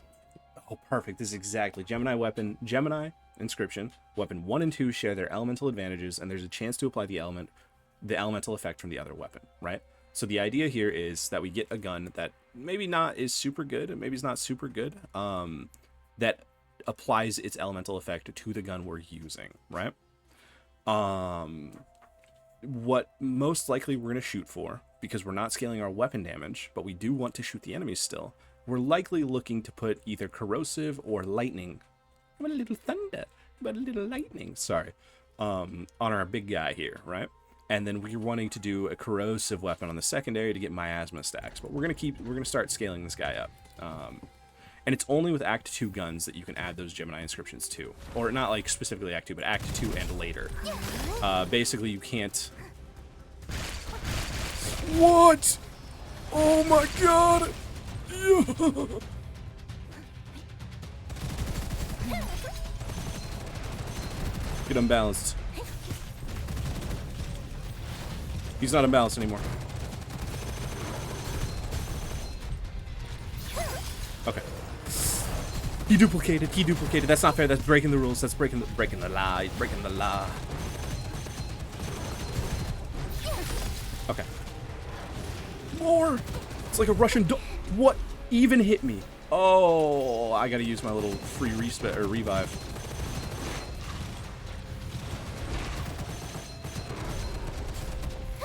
perfect. This is exactly Gemini inscription. Weapon 1 and 2 share their elemental advantages, and there's a chance to apply the elemental effect from the other weapon, right? So the idea here is that we get a gun that maybe not is super good, and maybe it's not super good, that applies its elemental effect to the gun we're using, right? What most likely we're going to shoot for, because we're not scaling our weapon damage, but we do want to shoot the enemies still, we're likely looking to put either corrosive or lightning. What a little thunder, but a little lightning. Sorry. On our big guy here, right? And then we're wanting to do a corrosive weapon on the secondary to get miasma stacks. But we're gonna start scaling this guy up. And it's only with Act 2 guns that you can add those Gemini inscriptions to. Or not like specifically Act 2, but Act 2 and later. Basically you can't... What? Oh my god! Get unbalanced. He's not unbalanced anymore. Okay. He duplicated. That's not fair. That's breaking the rules. That's breaking the law. He's breaking the law. Okay. More. It's like a Russian what even hit me? Oh, I gotta use my little free revive.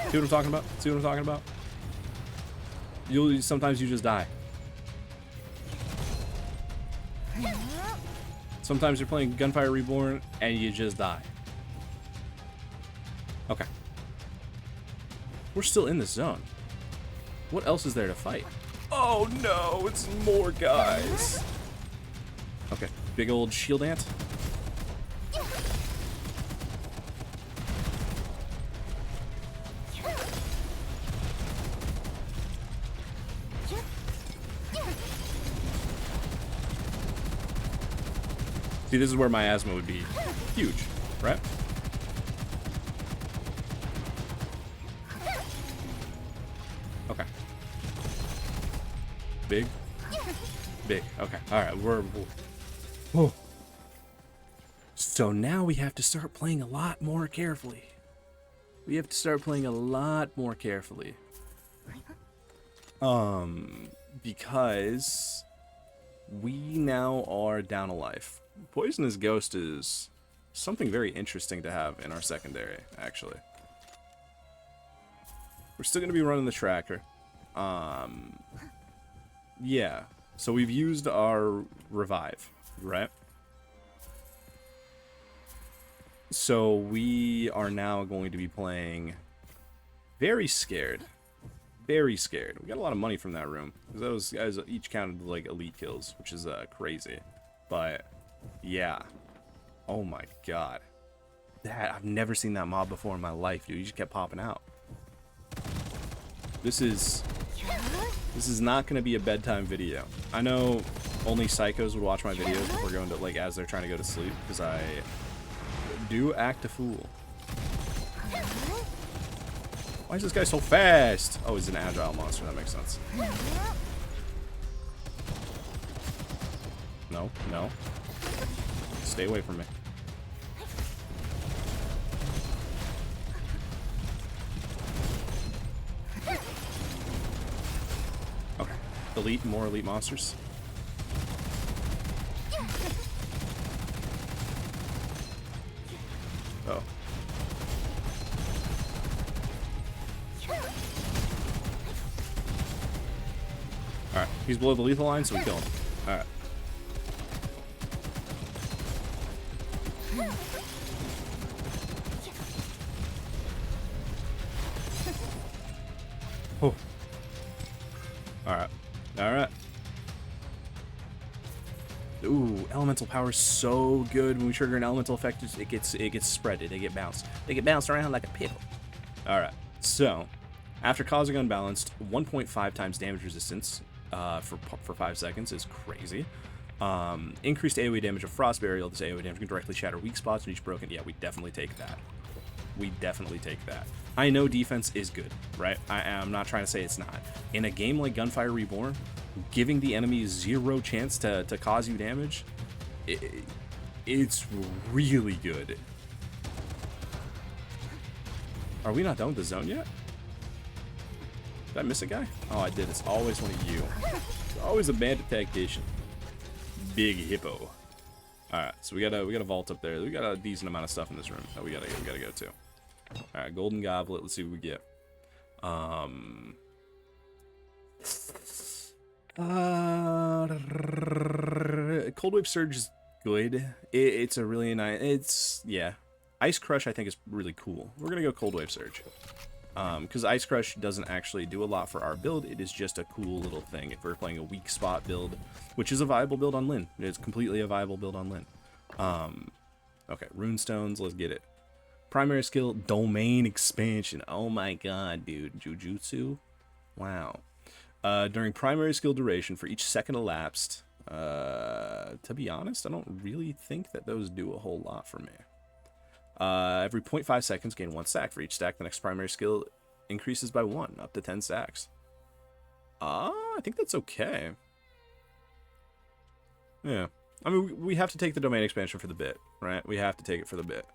See what I'm talking about? See what I'm talking about? Sometimes you just die. Sometimes you're playing Gunfire Reborn and you just die. Okay. We're still in this zone. What else is there to fight? Oh no, it's more guys. Okay, big old shield ant. See, this is where miasma would be huge, right? Okay. Big. Okay. All right. Whoa. So now we have to start playing a lot more carefully. Because we now are down a life. Poisonous Ghost is something very interesting to have in our secondary, actually. We're still going to be running the tracker. Yeah. So we've used our revive, right? So we are now going to be playing very scared. We got a lot of money from that room. Those guys each counted like elite kills, which is crazy. But yeah. Oh my god. I've never seen that mob before in my life, dude. He just kept popping out. This is not going to be a bedtime video. I know only psychos would watch my videos before going to, like, as they're trying to go to sleep, because I do act a fool. Why is this guy so fast? Oh, he's an agile monster. That makes sense. No. Stay away from me. Okay. More elite monsters. Oh. Alright, he's below the lethal line, so we kill him. Alright. Oh. Alright. Alright. Ooh, elemental power is so good. When we trigger an elemental effect, it gets spreaded. They get bounced. They get bounced around like a pickle. Alright, so after causing unbalanced, 1.5 times damage resistance for 5 seconds is crazy. Increased AoE damage of Frost Burial. This AoE damage can directly shatter weak spots and each broken. Yeah, we definitely take that. We definitely take that. I know defense is good, right? I'm not trying to say it's not. In a game like Gunfire Reborn, giving the enemy 0 chance to cause you damage, it's really good. Are we not done with the zone yet? Did I miss a guy? Oh, I did. It's always one of you. It's always a bandit tactician. Big hippo. Alright, so we got a vault up there. We got a decent amount of stuff in this room that we gotta go to. Alright, golden goblet. Let's see what we get. Cold Wave Surge is good. It's a really nice. Yeah. Ice Crush I think is really cool. We're gonna go Cold Wave Surge. Because Ice Crush doesn't actually do a lot for our build. It is just a cool little thing if we're playing a weak spot build, which is a viable build on Lyn. It's completely a viable build on Lyn. Okay, Runestones, let's get it. Primary skill, Domain Expansion. Oh my god, dude. Jujutsu? Wow. During primary skill duration, for each second elapsed, to be honest, I don't really think that those do a whole lot for me. Every 0.5 seconds, gain 1 stack. For each stack, the next primary skill increases by 1, up to 10 stacks. I think that's okay. Yeah. I mean, we have to take the domain expansion for the bit, right? We have to take it for the bit.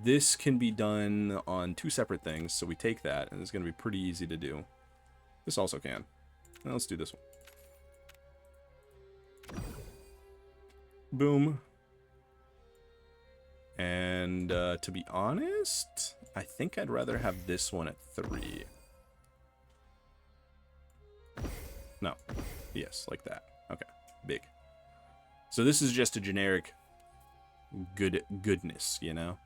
This can be done on 2 separate things, so we take that, and it's going to be pretty easy to do. This also can. Now let's do this one. Boom. And to be honest, I think I'd rather have this one at 3. No. Yes, like that. Okay. Big. So this is just a generic goodness, you know?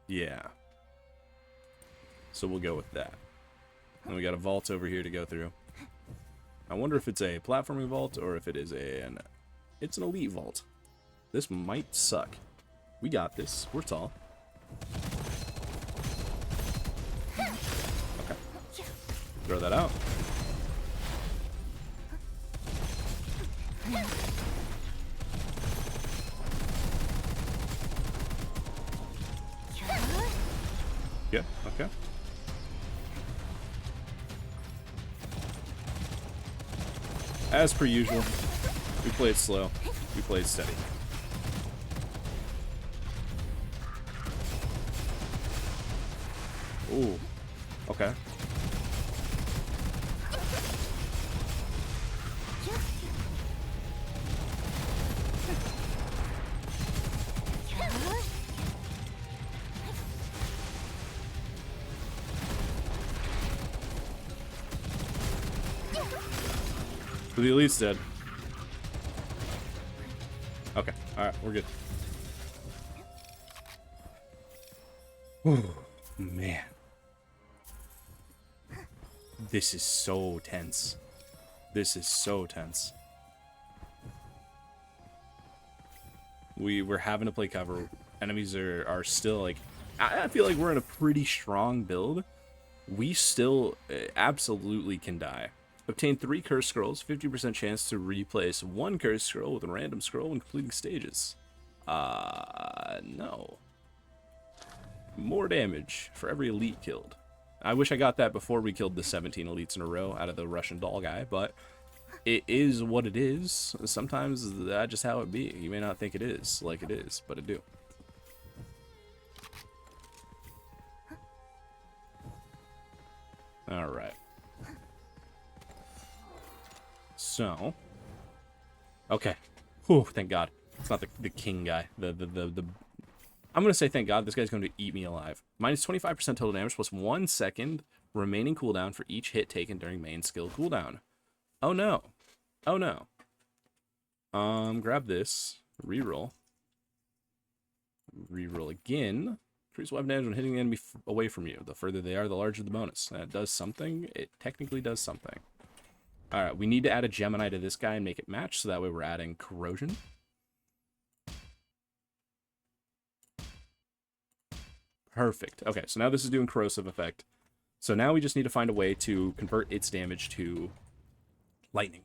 Yeah. So we'll go with that. And we got a vault over here to go through. I wonder if it's a platforming vault or if it is it's an elite vault. This might suck. We got this. We're tall. Okay. Throw that out. Yeah, okay. As per usual, we play it slow. We play it steady. Ooh. Okay. So the elite's dead. Okay, alright, we're good. Ooh, man. This is so tense. This is so tense. We're having to play cover. Enemies are still like... I feel like we're in a pretty strong build. We still absolutely can die. Obtain 3 curse scrolls, 50% chance to replace 1 curse scroll with a random scroll when completing stages. No. More damage for every elite killed. I wish I got that before we killed the 17 elites in a row out of the Russian doll guy, but it is what it is. Sometimes that's just how it be. You may not think it is like it is, but it do. Alright. So, okay. Whew, thank God. It's not the king guy. I'm gonna say thank God. This guy's going to eat me alive. Minus 25% total damage plus 1 second remaining cooldown for each hit taken during main skill cooldown. Oh no. Oh no. Grab this. Reroll. Reroll again. Increase weapon damage when hitting the enemy away from you. The further they are, the larger the bonus. That does something. It technically does something. Alright, we need to add a Gemini to this guy and make it match, so that way we're adding corrosion. Perfect. Okay, so now this is doing corrosive effect. So now we just need to find a way to convert its damage to lightning,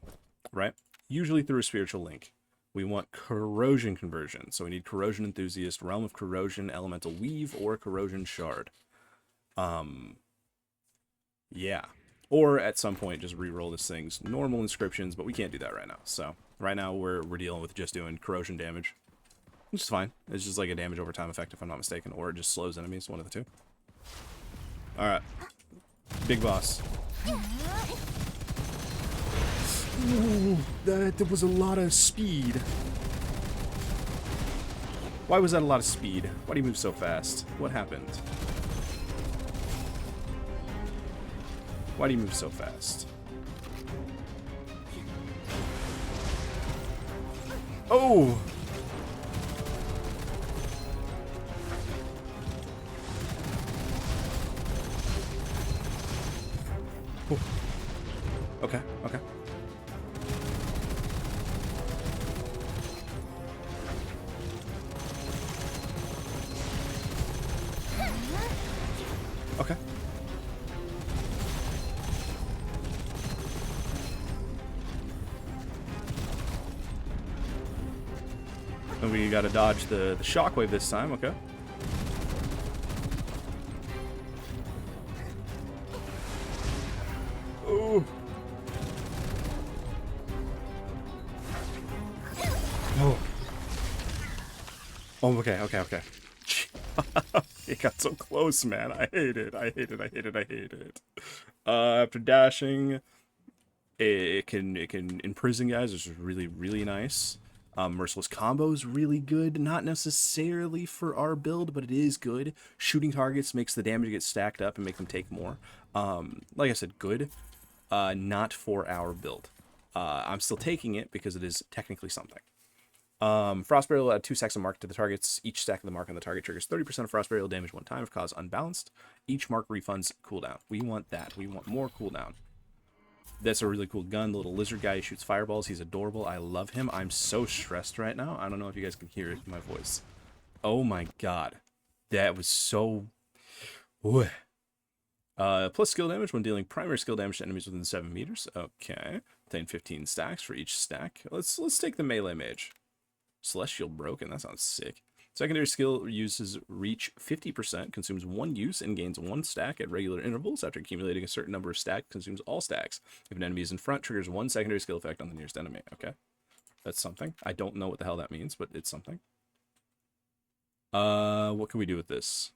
right? Usually through a spiritual link. We want corrosion conversion. So we need corrosion enthusiast, realm of corrosion, elemental weave, or corrosion shard. Yeah. Or at some point just re-roll this thing's normal inscriptions, but we can't do that right now. So right now we're dealing with just doing corrosion damage. Which is fine. It's just like a damage over time effect if I'm not mistaken, or it just slows enemies, one of the two. Alright. Big boss. Ooh, that was a lot of speed. Why was that a lot of speed? Why do you move so fast? What happened? Why do you move so fast? Oh! Ooh. Okay, okay. Okay. And we gotta dodge the shockwave this time, okay. Ooh. Oh. Oh, okay, okay, okay. It got so close, man. I hate it. I hate it. I hate it. I hate it. After dashing, it can imprison guys, which is really, really nice. Merciless combo is really good. Not necessarily for our build, but it is good. Shooting targets makes the damage get stacked up and make them take more. Like I said, good. Not for our build. I'm still taking it because it is technically something. Frost Barrier will add 2 stacks of mark to the targets. Each stack of the mark on the target triggers 30% of Frost Barrier damage one time if caused unbalanced. Each mark refunds cooldown. We want that. We want more cooldown. That's a really cool gun. The little lizard guy shoots fireballs. He's adorable. I love him. I'm so stressed right now. I don't know if you guys can hear it in my voice. Oh my god. That was so... Ooh. Plus skill damage when dealing primary skill damage to enemies within 7 meters. Okay. Obtain 15 stacks for each stack. Let's take the melee mage. Celestial Broken. That sounds sick. Secondary skill uses reach 50%, consumes 1 use, and gains 1 stack at regular intervals. After accumulating a certain number of stacks, consumes all stacks. If an enemy is in front, triggers 1 secondary skill effect on the nearest enemy. Okay. That's something. I don't know what the hell that means, but it's something. What can we do with this?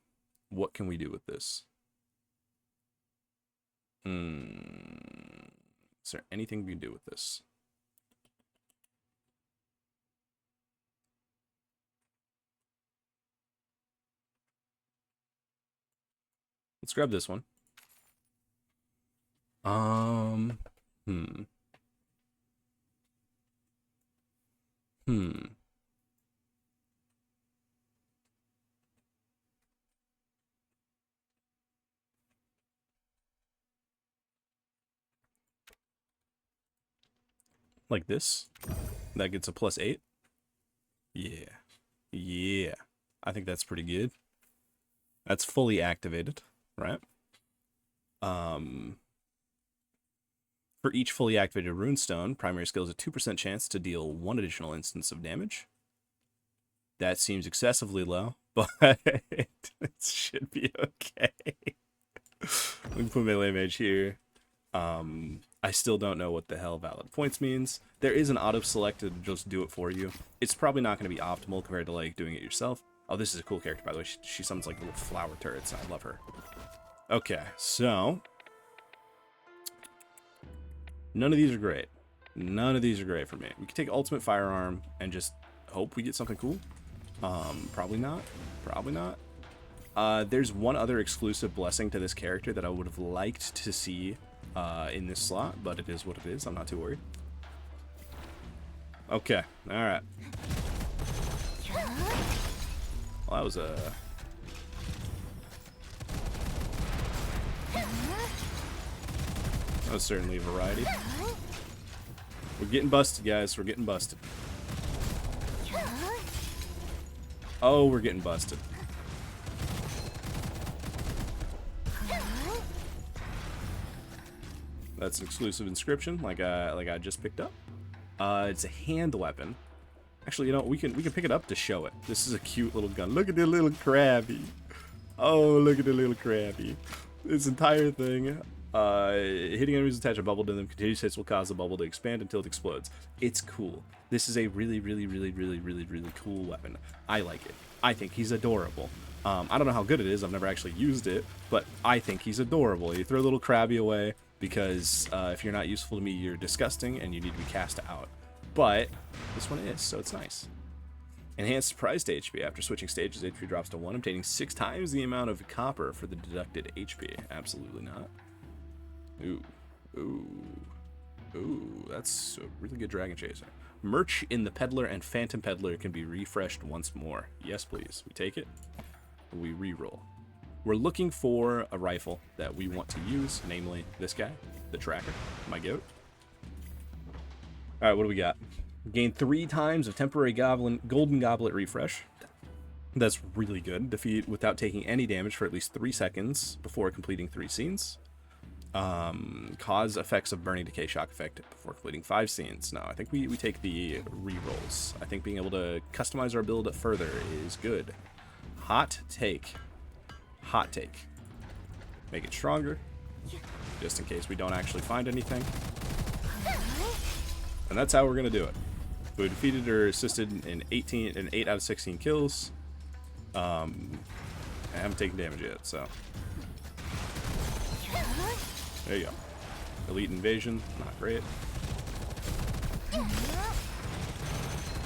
What can we do with this? Is there anything we can do with this? Let's grab this one. Like this. That gets a +8. Yeah. Yeah. I think that's pretty good. That's fully activated, right? For each fully activated runestone, primary skill is a 2% chance to deal 1 additional instance of damage. That seems excessively low, but it should be okay. We can put melee mage here. I still don't know what the hell valid points means. There is an auto select to just do it for you. It's probably not going to be optimal compared to like doing it yourself. Oh, this is a cool character, by the way. She summons like little flower turrets. I love her. Okay, so none of these are great. None of these are great for me. We can take Ultimate Firearm and just hope we get something cool. Probably not. Probably not. There's one other exclusive blessing to this character that I would have liked to see in this slot, but it is what it is. I'm not too worried. Okay, alright. Well, that was a That's certainly a variety. We're getting busted, guys. We're getting busted. Oh, we're getting busted. That's an exclusive inscription, like I just picked up. It's a hand weapon. Actually, you know, we can pick it up to show it. This is a cute little gun. Look at the little crabby. Oh, look at the little crabby. This entire thing. Hitting enemies attach a bubble to them. Continuous hits will cause the bubble to expand until it explodes. It's cool. This is a really cool weapon. I like it. I think he's adorable. I don't know how good it is. I've never actually used it, but I think he's adorable. You throw a little crabby away because if you're not useful to me, you're disgusting and you need to be cast out. But this one is, so it's nice. Enhanced surprise to HP. After switching stages, HP drops to 1, obtaining 6 times the amount of copper for the deducted HP. Absolutely not. Ooh, that's a really good Dragon Chaser. Merch in the Peddler and Phantom Peddler can be refreshed once more. Yes, please. We take it. We reroll. We're looking for a rifle that we want to use, namely this guy, the Tracker, my goat. All right, what do we got? Gain 3 times of temporary golden goblet refresh. That's really good. Defeat without taking any damage for at least 3 seconds before completing 3 scenes. Cause effects of burning, decay, shock effect before completing 5 scenes. No, I think we take the rerolls. I think being able to customize our build further is good. Hot take. Hot take. Make it stronger, just in case we don't actually find anything. And that's how we're gonna do it. We defeated or assisted in 8 out of 16 kills. I haven't taken damage yet, so there you go. Elite invasion, not great.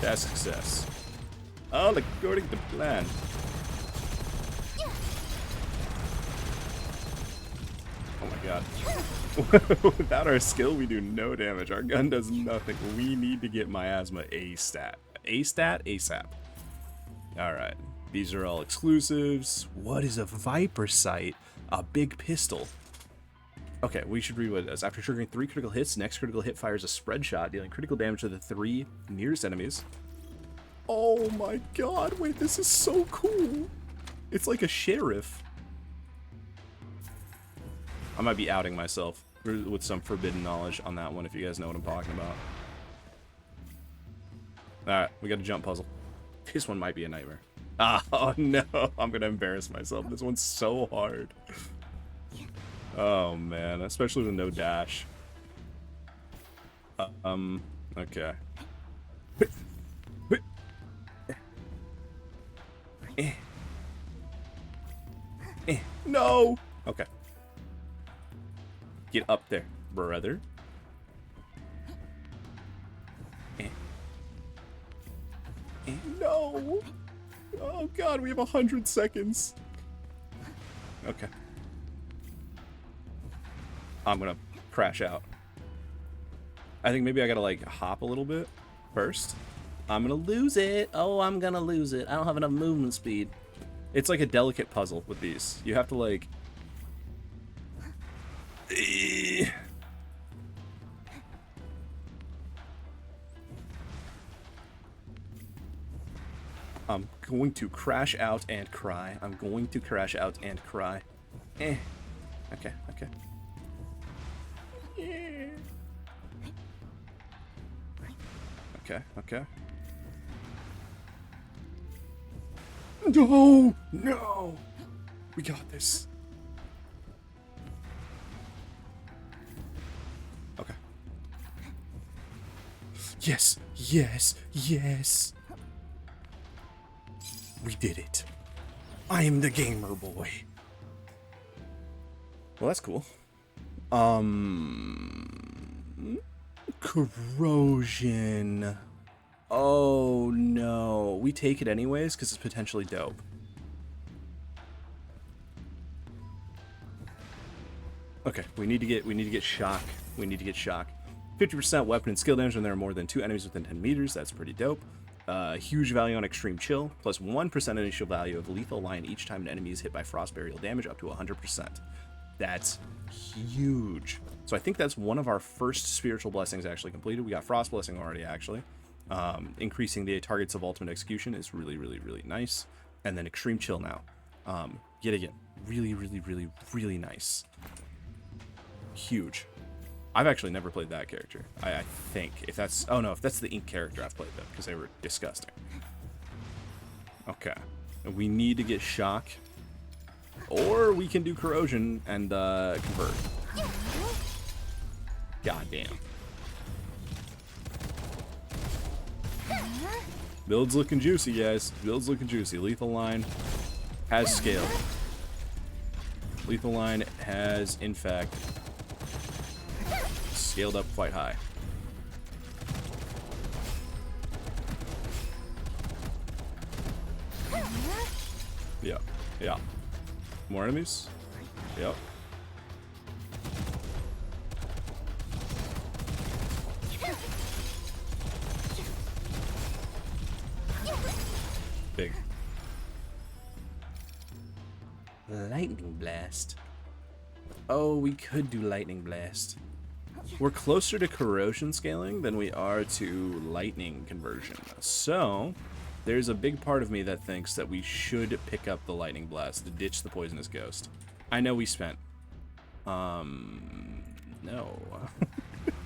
That's success. Oh, according to plan. Oh my god. Without our skill, we do no damage. Our gun does nothing. We need to get miasma A-stat. A-stat? ASAP. Alright. These are all exclusives. What is a Viper sight? A big pistol. Okay, we should read what it does. After triggering 3 critical hits, next critical hit fires a spread shot, dealing critical damage to the 3 nearest enemies. Oh my god, wait, this is so cool. It's like a sheriff. I might be outing myself with some forbidden knowledge on that one, if you guys know what I'm talking about. Alright, we got a jump puzzle. This one might be a nightmare. Oh no, I'm gonna embarrass myself. This one's so hard. Oh man, especially with no dash. Okay. No! Okay. Get up there, brother. No! Oh god, we have 100 seconds. Okay. I'm gonna crash out. I think maybe I gotta like hop a little bit first. I'm gonna lose it. Oh, I'm gonna lose it. I don't have enough movement speed. It's like a delicate puzzle with these. You have to like... I'm going to crash out and cry. I'm going to crash out and cry. Okay, okay. Okay, okay. No! No! We got this. Okay. Yes! Yes! Yes! We did it. I am the gamer boy. Well, that's cool. Corrosion. Oh no. We take it anyways because it's potentially dope. Okay, we need to get shock. We need to get shock. 50% weapon and skill damage when there are more than 2 enemies within 10 meters. That's pretty dope. Huge value on extreme chill, plus 1% initial value of lethal line each time an enemy is hit by frost burial damage, up to 100%. That's huge. So I think that's one of our first spiritual blessings actually completed. We got Frost Blessing already, actually. Increasing the targets of ultimate execution is really, really, really nice. And then Extreme Chill now. Yet again, really, really, really, really nice. Huge. I've actually never played that character. I think. If that's... Oh, no. If that's the Ink character, I've played them because they were disgusting. Okay. We need to get Shock. Or we can do Corrosion and convert. God damn. Build's looking juicy, guys. Build's looking juicy. Lethal Line has scaled. Lethal Line has, in fact, scaled up quite high. Yeah, yeah. More enemies? Yep. Big. Lightning Blast. Oh, we could do Lightning Blast. We're closer to corrosion scaling than we are to lightning conversion. So, there's a big part of me that thinks that we should pick up the Lightning Blast to ditch the Poisonous Ghost. I know we spent... no.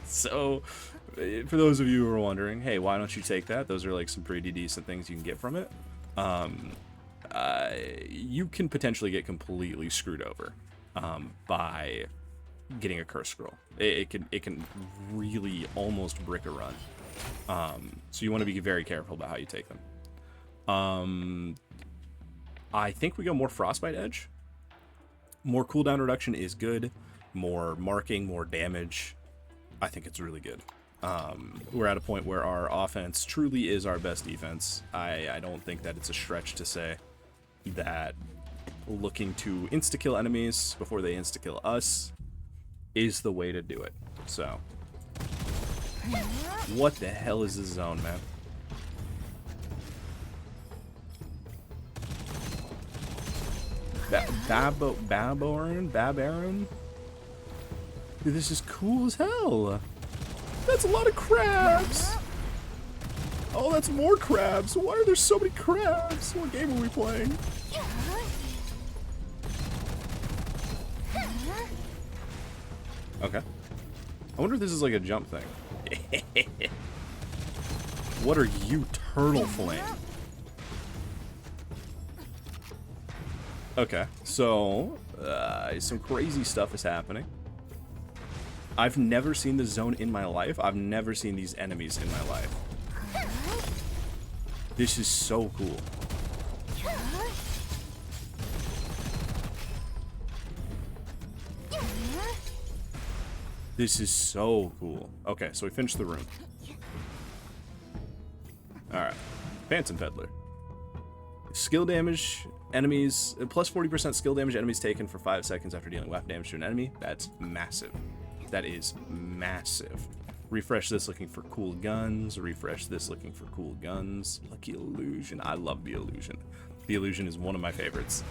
So, for those of you who are wondering, hey, why don't you take that? Those are like some pretty decent things you can get from it. You can potentially get completely screwed over by getting a curse scroll. It can really almost brick a run. So you want to be very careful about how you take them. I think we go more Frostbite Edge. More cooldown reduction is good. More marking, more damage. I think it's really good. We're at a point where our offense truly is our best defense. I don't think that it's a stretch to say that looking to insta-kill enemies before they insta-kill us is the way to do it. So, what the hell is this zone, man? Babaron? Dude, this is cool as hell. That's a lot of crabs. Oh, that's more crabs. Why are there so many crabs? What game are we playing? Okay. I wonder if this is like a jump thing. What are you, Turtle Flame? Okay, so some crazy stuff is happening. I've never seen this zone in my life. I've never seen these enemies in my life. This is so cool. This is so cool. Okay, so we finished the room. Alright. Phantom Peddler. Skill damage, enemies, plus 40% skill damage, enemies taken for 5 seconds after dealing weapon damage to an enemy. That's massive. That is massive. Refresh this looking for cool guns. Refresh this looking for cool guns. Lucky Illusion. I love the Illusion. The Illusion is one of my favorites.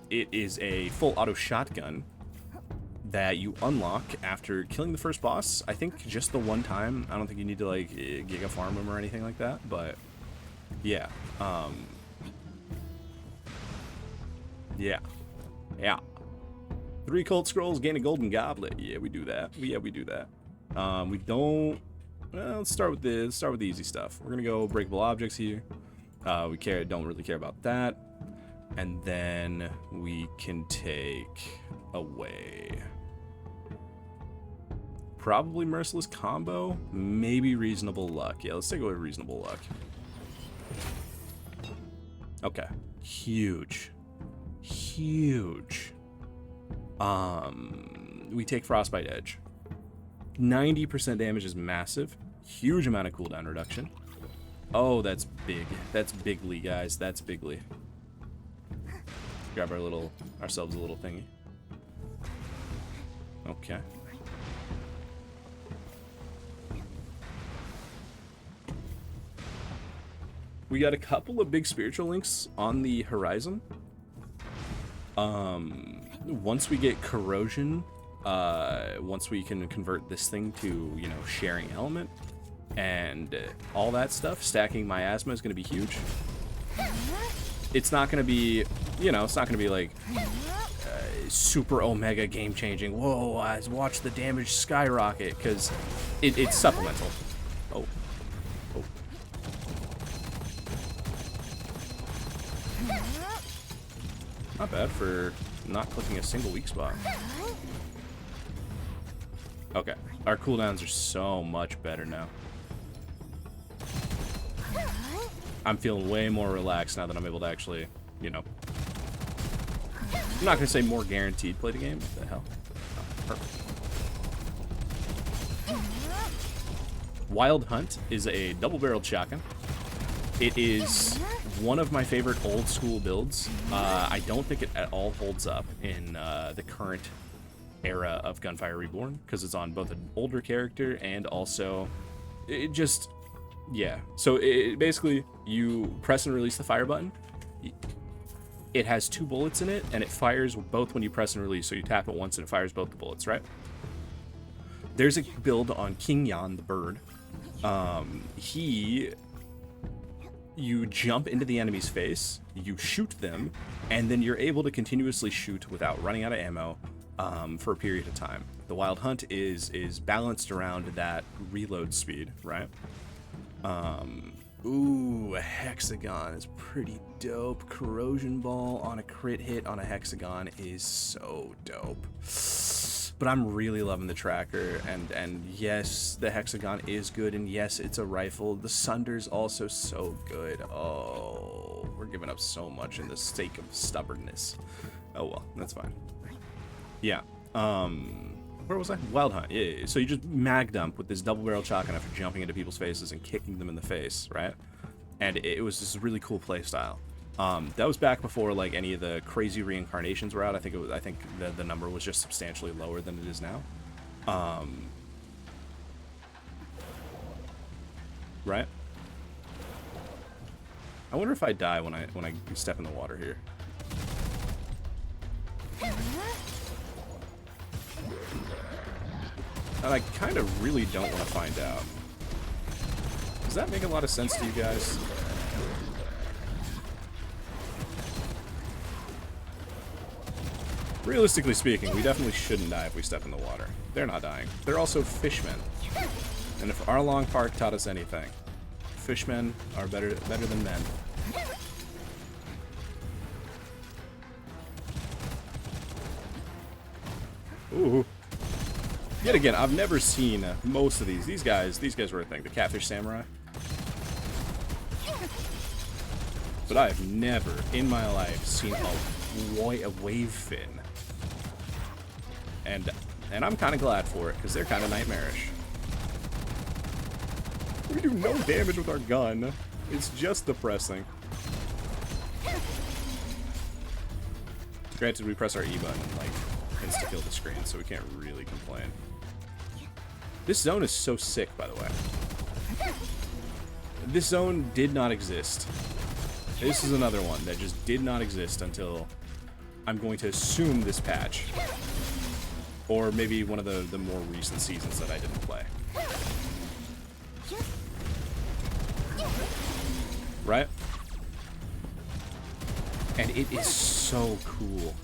It is a full auto shotgun that you unlock after killing the first boss. I think just the one time. I don't think you need to like giga farm him or anything like that, but yeah. Yeah. 3 Cult Scrolls, gain a Golden Goblet. Yeah, we do that. Yeah, we do that. We don't... Well, let's start with the easy stuff. We're gonna go breakable objects here. We don't really care about that. And then we can take away... Probably Merciless Combo. Maybe Reasonable Luck. Yeah, let's take away Reasonable Luck. Okay. Huge. We take Frostbite Edge. 90% damage is massive. Huge amount of cooldown reduction. Oh, that's big. That's bigly, guys. That's bigly. Grab ourselves a little thingy. Okay. We got a couple of big spiritual links on the horizon. once we get corrosion, once we can convert this thing to, you know, sharing element and all that stuff, stacking miasma is going to be huge. It's not going to be, you know, it's not going to be like super omega game changing. Whoa, I watch the damage skyrocket, because it's supplemental. Oh. Oh. Not bad for not clicking a single weak spot. Okay, our cooldowns are so much better now. I'm feeling way more relaxed now that I'm able to actually, you know... I'm not going to say more guaranteed play the game. What the hell? Oh, perfect. Wild Hunt is a double-barreled shotgun. It is one of my favorite old-school builds. I don't think it at all holds up in the current era of Gunfire Reborn, because it's on both an older character and also... It just... Yeah. So, basically, you press and release the fire button. It has 2 bullets in it, and it fires both when you press and release. So you tap it once, and it fires both the bullets, right? There's a build on King Yan, the bird. You jump into the enemy's face, you shoot them, and then you're able to continuously shoot without running out of ammo for a period of time. The Wild Hunt is balanced around that reload speed, right? Ooh, a hexagon is pretty dope. Corrosion ball on a crit hit on a hexagon is so dope. But I'm really loving the tracker, and yes, the hexagon is good, and yes, it's a rifle. The sunder's also so good. Oh, we're giving up so much in the sake of stubbornness. Oh well, that's fine. Yeah. Where was I? Wild Hunt. Yeah. So you just mag dump with this double-barrel shotgun after jumping into people's faces and kicking them in the face, right? And it was just a really cool play style. That was back before like any of the crazy reincarnations were out. I think the number was just substantially lower than it is now. Right? I wonder if I die when I step in the water here. And I kind of really don't want to find out. Does that make a lot of sense to you guys? Realistically speaking, we definitely shouldn't die if we step in the water. They're not dying. They're also fishmen. And if our long park taught us anything, fishmen are better than men. Ooh. Yet again, I've never seen most of these. These guys were a thing. The Catfish Samurai. But I have never in my life seen a wave fin. And I'm kind of glad for it, because they're kind of nightmarish. We do no damage with our gun. It's just depressing. Granted, we press our E button and, like, insta-kill the screen, so we can't really complain. This zone is so sick, by the way. This zone did not exist. This is another one that just did not exist until, I'm going to assume, this patch. Or maybe one of the more recent seasons that I didn't play. Right? And it is so cool.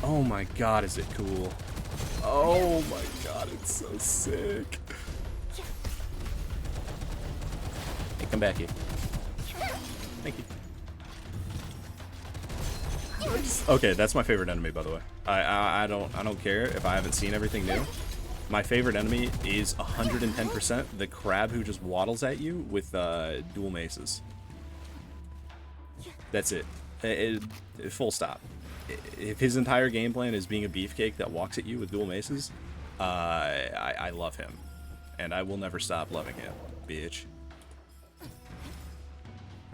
Oh my god, is it cool. Oh my god, it's so sick. Hey, come back here. Thank you. Okay, that's my favorite enemy, by the way. I don't care if I haven't seen everything new. My favorite enemy is 110% the crab who just waddles at you with dual maces. That's it. Full stop. If his entire game plan is being a beefcake that walks at you with dual maces, I love him. And I will never stop loving him, bitch.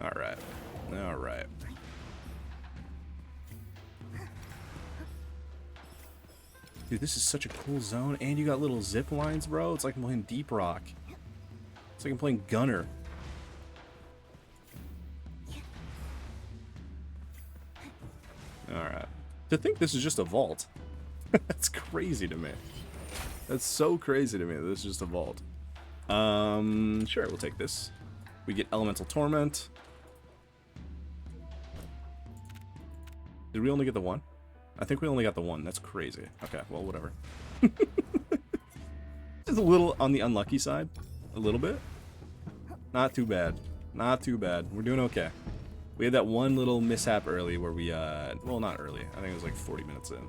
Alright. Alright. Dude, this is such a cool zone, and you got little zip lines, bro. It's like I'm playing Deep Rock. It's like I'm playing Gunner. Alright. To think this is just a vault. That's crazy to me. That's so crazy to me that this is just a vault. Sure, we'll take this. We get Elemental Torment. Did we only get the one? I think we only got the one. That's crazy. Okay, well, whatever. Just a little on the unlucky side. A little bit. Not too bad. Not too bad. We're doing okay. We had that one little mishap early where we, well, not early. I think it was like 40 minutes in.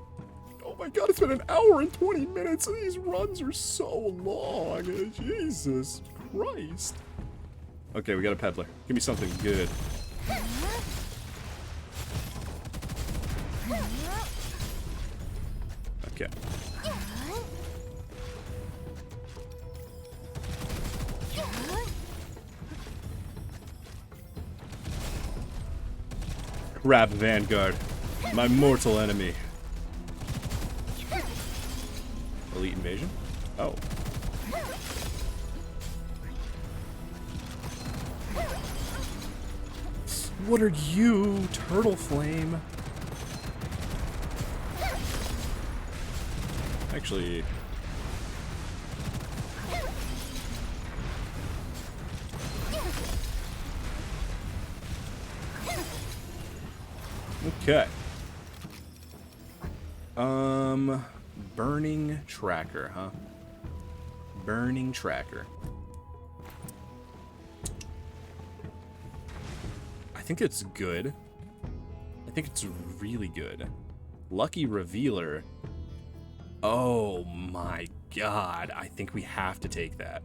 Oh my god, it's been an hour and 20 minutes, and these runs are so long. Jesus Christ. Okay, we got a peddler. Give me something good. Okay. Grab Vanguard, my mortal enemy. Elite Invasion? Oh. What are you, Turtle Flame? Actually... Okay. Burning Tracker, huh? Burning Tracker. I think it's good. I think it's really good. Lucky Revealer. Oh my god. I think we have to take that.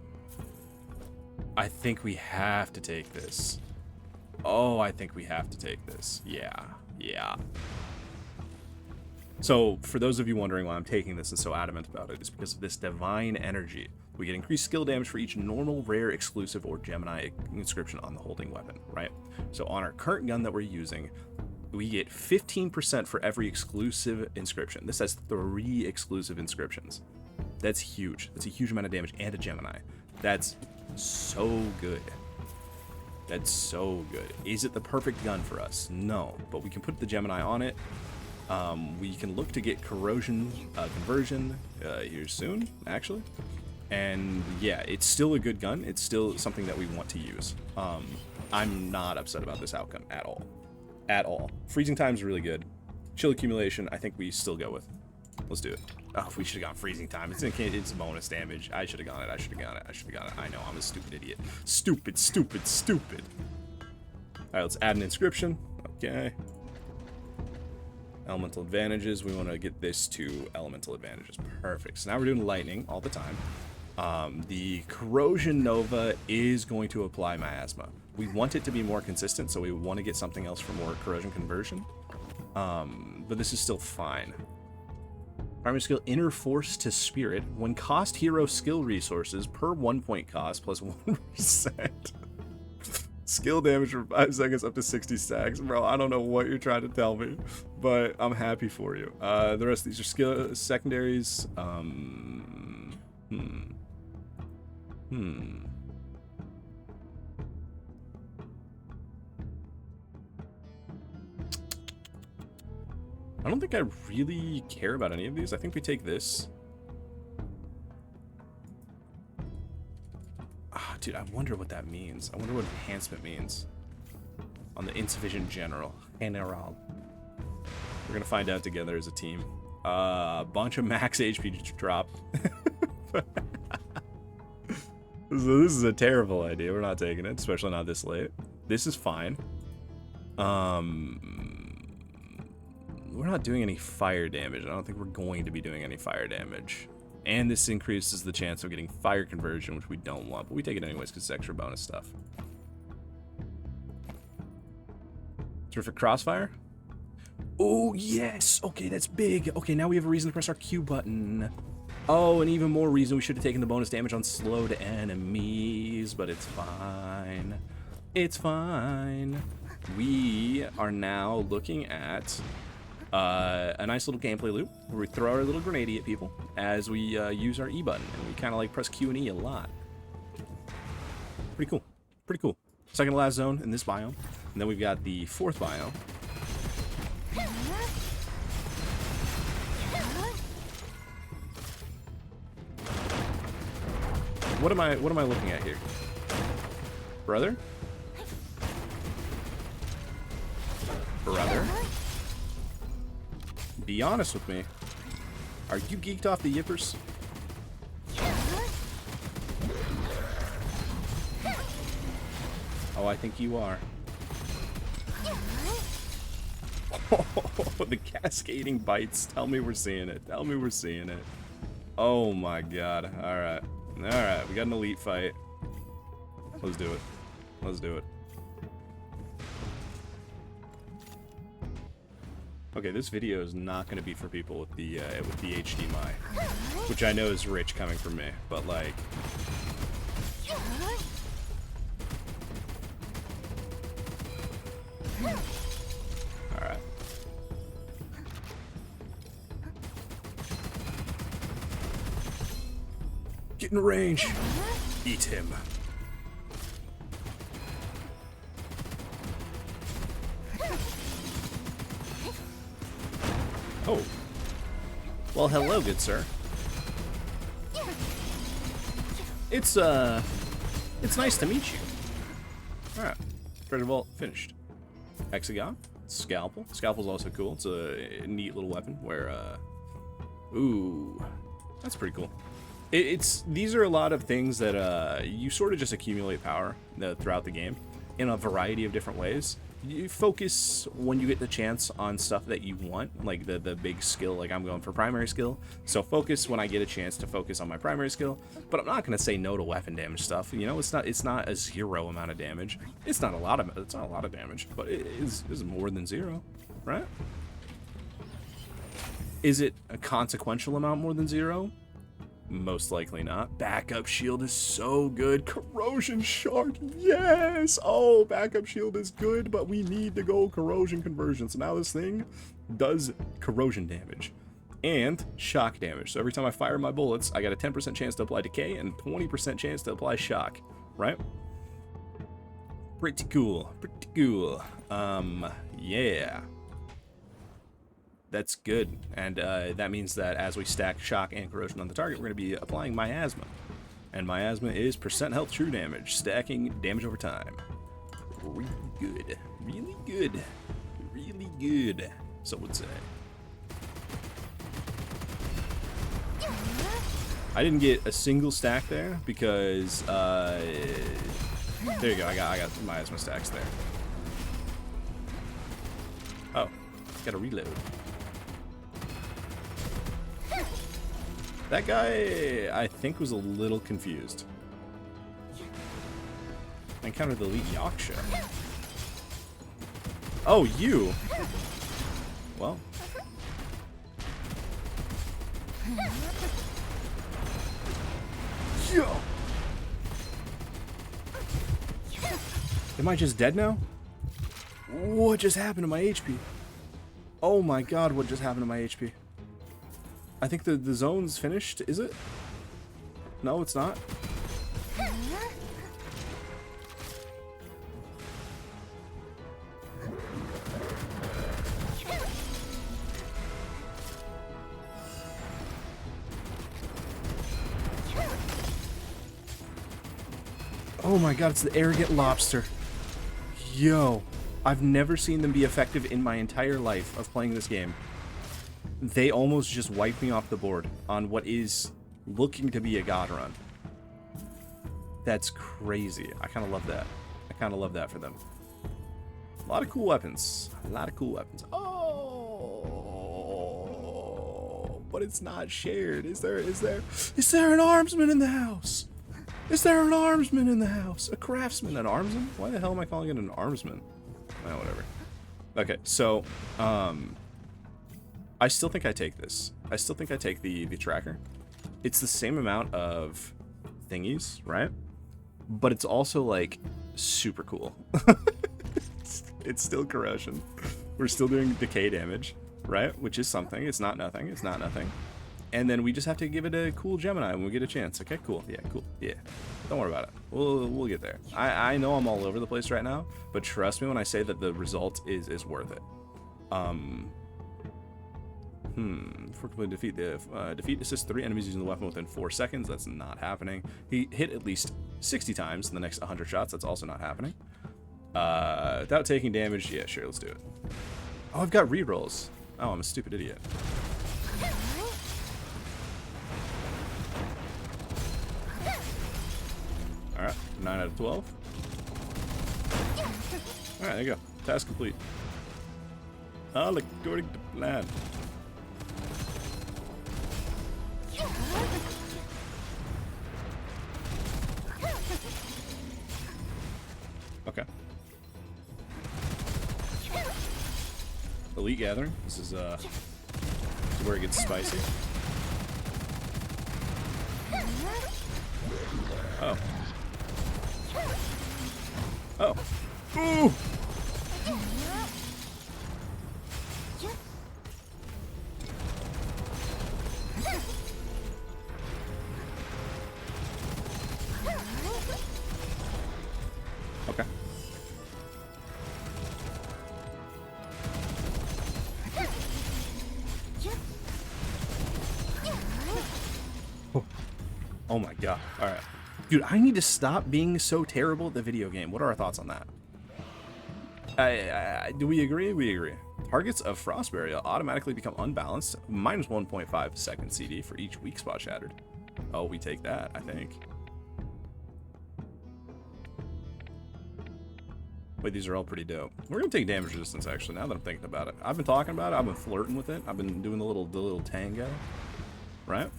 I think we have to take this. Oh, I think we have to take this. Yeah. Yeah. So, for those of you wondering why I'm taking this and so adamant about it, it's because of this Divine Energy. We get increased skill damage for each normal, rare, exclusive, or Gemini inscription on the holding weapon, right? So on our current gun that we're using, we get 15% for every exclusive inscription. This has 3 exclusive inscriptions. That's huge. That's a huge amount of damage and a Gemini. That's so good. That's so good. Is it the perfect gun for us? No, but we can put the Gemini on it. We can look to get corrosion conversion here soon, actually. And yeah, it's still a good gun. It's still something that we want to use. I'm not upset about this outcome at all. At all. Freezing time is really good. Chill accumulation, I think we still go with. Let's do it. Oh, we should have gone freezing time. It's bonus damage. I should have gone it. I should have gone it. I should have gone it. I know, I'm a stupid idiot. Stupid, stupid, stupid. All right, let's add an inscription. Okay. Elemental advantages. We want to get this to elemental advantages. Perfect. So now we're doing lightning all the time. The corrosion nova is going to apply miasma. We want it to be more consistent, so we want to get something else for more corrosion conversion. But this is still fine. Primary skill, Inner Force to Spirit. When cost hero skill resources per 1 point cost plus 1%. Skill damage for 5 seconds up to 60 stacks. Bro, I don't know what you're trying to tell me, but I'm happy for you. The rest of these are skill secondaries. I don't think I really care about any of these. I think we take this. Ah, dude, I wonder what that means. I wonder what enhancement means. On the Insufficient General. We're gonna find out together as a team. A bunch of max HP drop. So this is a terrible idea. We're not taking it, especially not this late. This is fine. We're not doing any fire damage. I don't think we're going to be doing any fire damage. And this increases the chance of getting fire conversion, which we don't want, but we take it anyways because it's extra bonus stuff. Terrific Crossfire. Oh, yes. Okay, that's big. Okay, now we have a reason to press our Q button. Oh, and even more reason we should have taken the bonus damage on slowed enemies, but it's fine. It's fine. We are now looking at a nice little gameplay loop where we throw our little grenade at people as we use our E button, and we kind of like press Q and E a lot. Pretty cool. Pretty cool. Second to last zone in this biome, and then we've got the 4th biome. What am I looking at here? Brother? Brother? Be honest with me. Are you geeked off the yippers? Oh, I think you are. Oh, the cascading bites. Tell me we're seeing it. Tell me we're seeing it. Oh my god. Alright. Alright, we got an elite fight. Let's do it. Let's do it. Okay, this video is not going to be for people with the HDMI, which I know is rich coming from me, but like... Alright. Get in range. Eat him. Oh. Well, hello, good sir. It's nice to meet you. Alright. Treasure vault finished. Hexagon. Scalpel. Scalpel's also cool. It's a neat little weapon where, ooh. That's pretty cool. These are a lot of things that, you sort of just accumulate power throughout the game in a variety of different ways. You focus when you get the chance on stuff that you want, like the big skill. Like I'm going for primary skill, so focus when I get a chance to focus on my primary skill. But I'm not going to say no to weapon damage stuff. You know, it's not a zero amount of damage. It's not a lot of damage, but it is more than zero, right? Is it a consequential amount more than zero? Most likely not. Backup shield is so good. Corrosion shard, yes! Oh, backup shield is good, but we need to go corrosion conversion. So now this thing does corrosion damage and shock damage. So every time I fire my bullets, I got a 10% chance to apply decay and 20% chance to apply shock, right? Pretty cool. Pretty cool. Yeah. That's good, and that means that as we stack shock and corrosion on the target, we're going to be applying miasma. And miasma is percent health true damage, stacking damage over time. Really good. Really good. Really good, some would say. I didn't get a single stack there because, there you go, I got miasma stacks there. Oh, gotta reload. That guy, I think, was a little confused. I encountered the elite Yaksha. Oh, you! Well. Yo! Am I just dead now? What just happened to my HP? Oh my god, what just happened to my HP? I think the zone's finished, is it? No, it's not. Oh my god, it's the arrogant lobster. Yo, I've never seen them be effective in my entire life of playing this game. They almost just wiped me off the board on what is looking to be a god run. That's crazy. I kind of love that. I kind of love that for them. A lot of cool weapons. A lot of cool weapons. Oh, but it's not shared. Is there an armsman in the house? Is there an armsman in the house? A craftsman, an armsman? Why the hell am I calling it an armsman? Oh, whatever. Okay, so, I still think I take this. I still think I take the tracker. It's the same amount of thingies, right? But it's also, like, super cool. It's still corrosion. We're still doing decay damage, right? Which is something. It's not nothing. It's not nothing. And then we just have to give it a cool Gemini when we get a chance. Okay, cool. Yeah, cool. Yeah. Don't worry about it. We'll get there. I know I'm all over the place right now, but trust me when I say that the result is worth it. For complete defeat assist 3 enemies using the weapon within 4 seconds. That's not happening. He hit at least 60 times in the next 100 shots. That's also not happening. Without taking damage, yeah, sure, let's do it. Oh, I've got rerolls. Oh, I'm a stupid idiot. Alright, 9 out of 12. Alright, there you go. Task complete. All according to plan. Okay. Elite Gathering. This is where it gets spicy. Oh. Oh. Ooh! Okay. Oh my god. Alright. Dude, I need to stop being so terrible at the video game. What are our thoughts on that? Do we agree? We agree. Targets of Frost Barrier automatically become unbalanced. Minus 1.5 second CD for each weak spot shattered. Oh, we take that, I think. Wait, these are all pretty dope. We're gonna take damage resistance, actually, now that I'm thinking about it. I've been talking about it. I've been flirting with it. I've been doing the little tango. Right?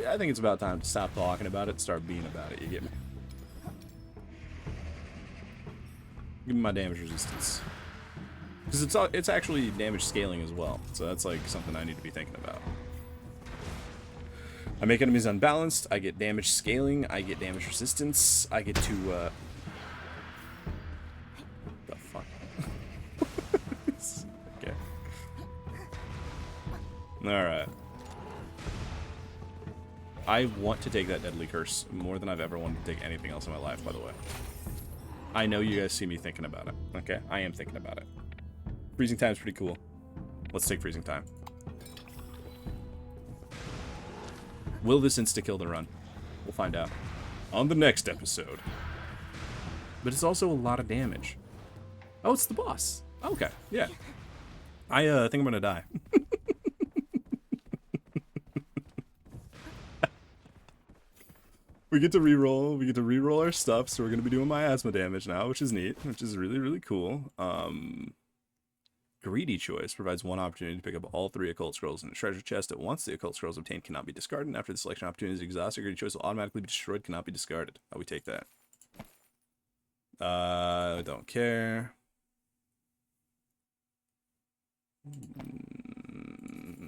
I think it's about time to stop talking about it and start being about it. You get me? Give me my damage resistance. Because it's actually damage scaling as well. So that's like something I need to be thinking about. I make enemies unbalanced. I get damage scaling. I get damage resistance. I get to... the fuck? Okay. Alright. I want to take that Deadly Curse more than I've ever wanted to take anything else in my life, by the way. I know you guys see me thinking about it. Okay? I am thinking about it. Freezing Time is pretty cool. Let's take Freezing Time. Will this insta-kill the run? We'll find out on the next episode. But it's also a lot of damage. Oh, it's the boss. Okay, yeah. I think I'm gonna die. We get to reroll. We get to reroll our stuff, so we're gonna be doing miasma damage now, which is neat, which is really, really cool. Greedy Choice provides one opportunity to pick up all 3 occult scrolls in a treasure chest at once. The occult scrolls obtained cannot be discarded. After the selection opportunity is exhausted, Greedy Choice will automatically be destroyed, cannot be discarded. Oh, we take that. Don't care.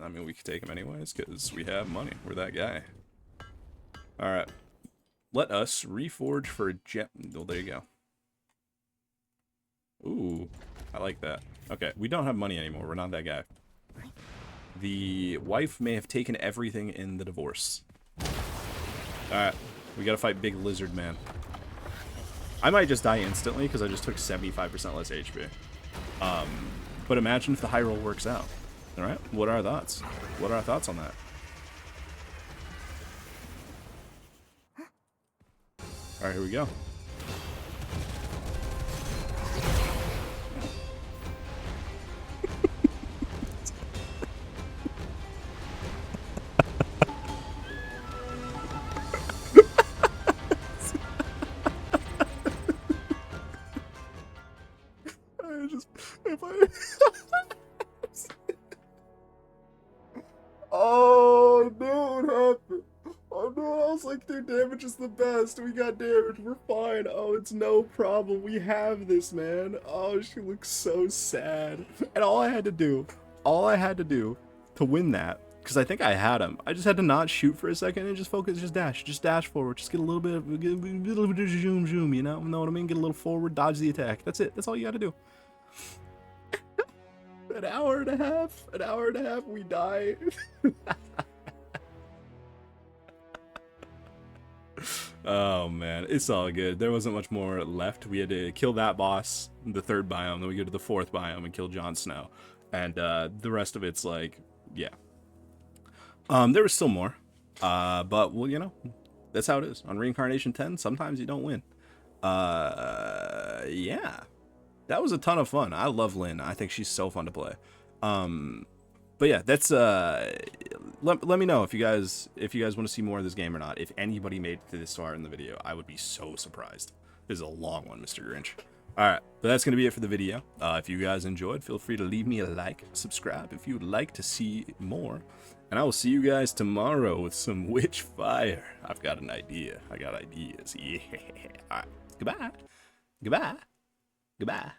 I mean, we could take them anyways, because we have money. We're that guy. Alright. Let us reforge for a gem. Oh, there you go. Ooh, I like that. Okay, we don't have money anymore. We're not that guy. The wife may have taken everything in the divorce. Alright, we gotta fight Big Lizard Man. I might just die instantly because I just took 75% less HP. But imagine if the high roll works out. Alright, what are our thoughts? What are our thoughts on that? Alright, here we go. Oh, no, it happened. Oh no, I was like, their damage is the best. We got damage. We're fine. Oh, it's no problem. We have this, man. Oh, she looks so sad. And all I had to do to win that, because I think I had him, I just had to not shoot for a second and just focus, just dash forward. Just get a little bit of zoom, you know what I mean? Get a little forward, dodge the attack. That's it. That's all you got to do. An hour and a half, we die. Oh man, it's all good. There wasn't much more left. We had to kill that boss, the 3rd biome, then we go to the 4th biome and kill Jon Snow. And the rest of it's like, yeah. There was still more. But, well, you know, that's how it is. On Reincarnation 10, sometimes you don't win. Yeah. That was a ton of fun. I love Lynn. I think she's so fun to play. But yeah, that's let me know if you guys want to see more of this game or not. If anybody made it to this far in the video, I would be so surprised. This is a long one, Mr. Grinch. All right, but that's gonna be it for the video. If you guys enjoyed, feel free to leave me a like, subscribe if you would like to see more, and I will see you guys tomorrow with some witch fire. I've got an idea. I got ideas. Yeah. All right. Goodbye. Goodbye. Goodbye.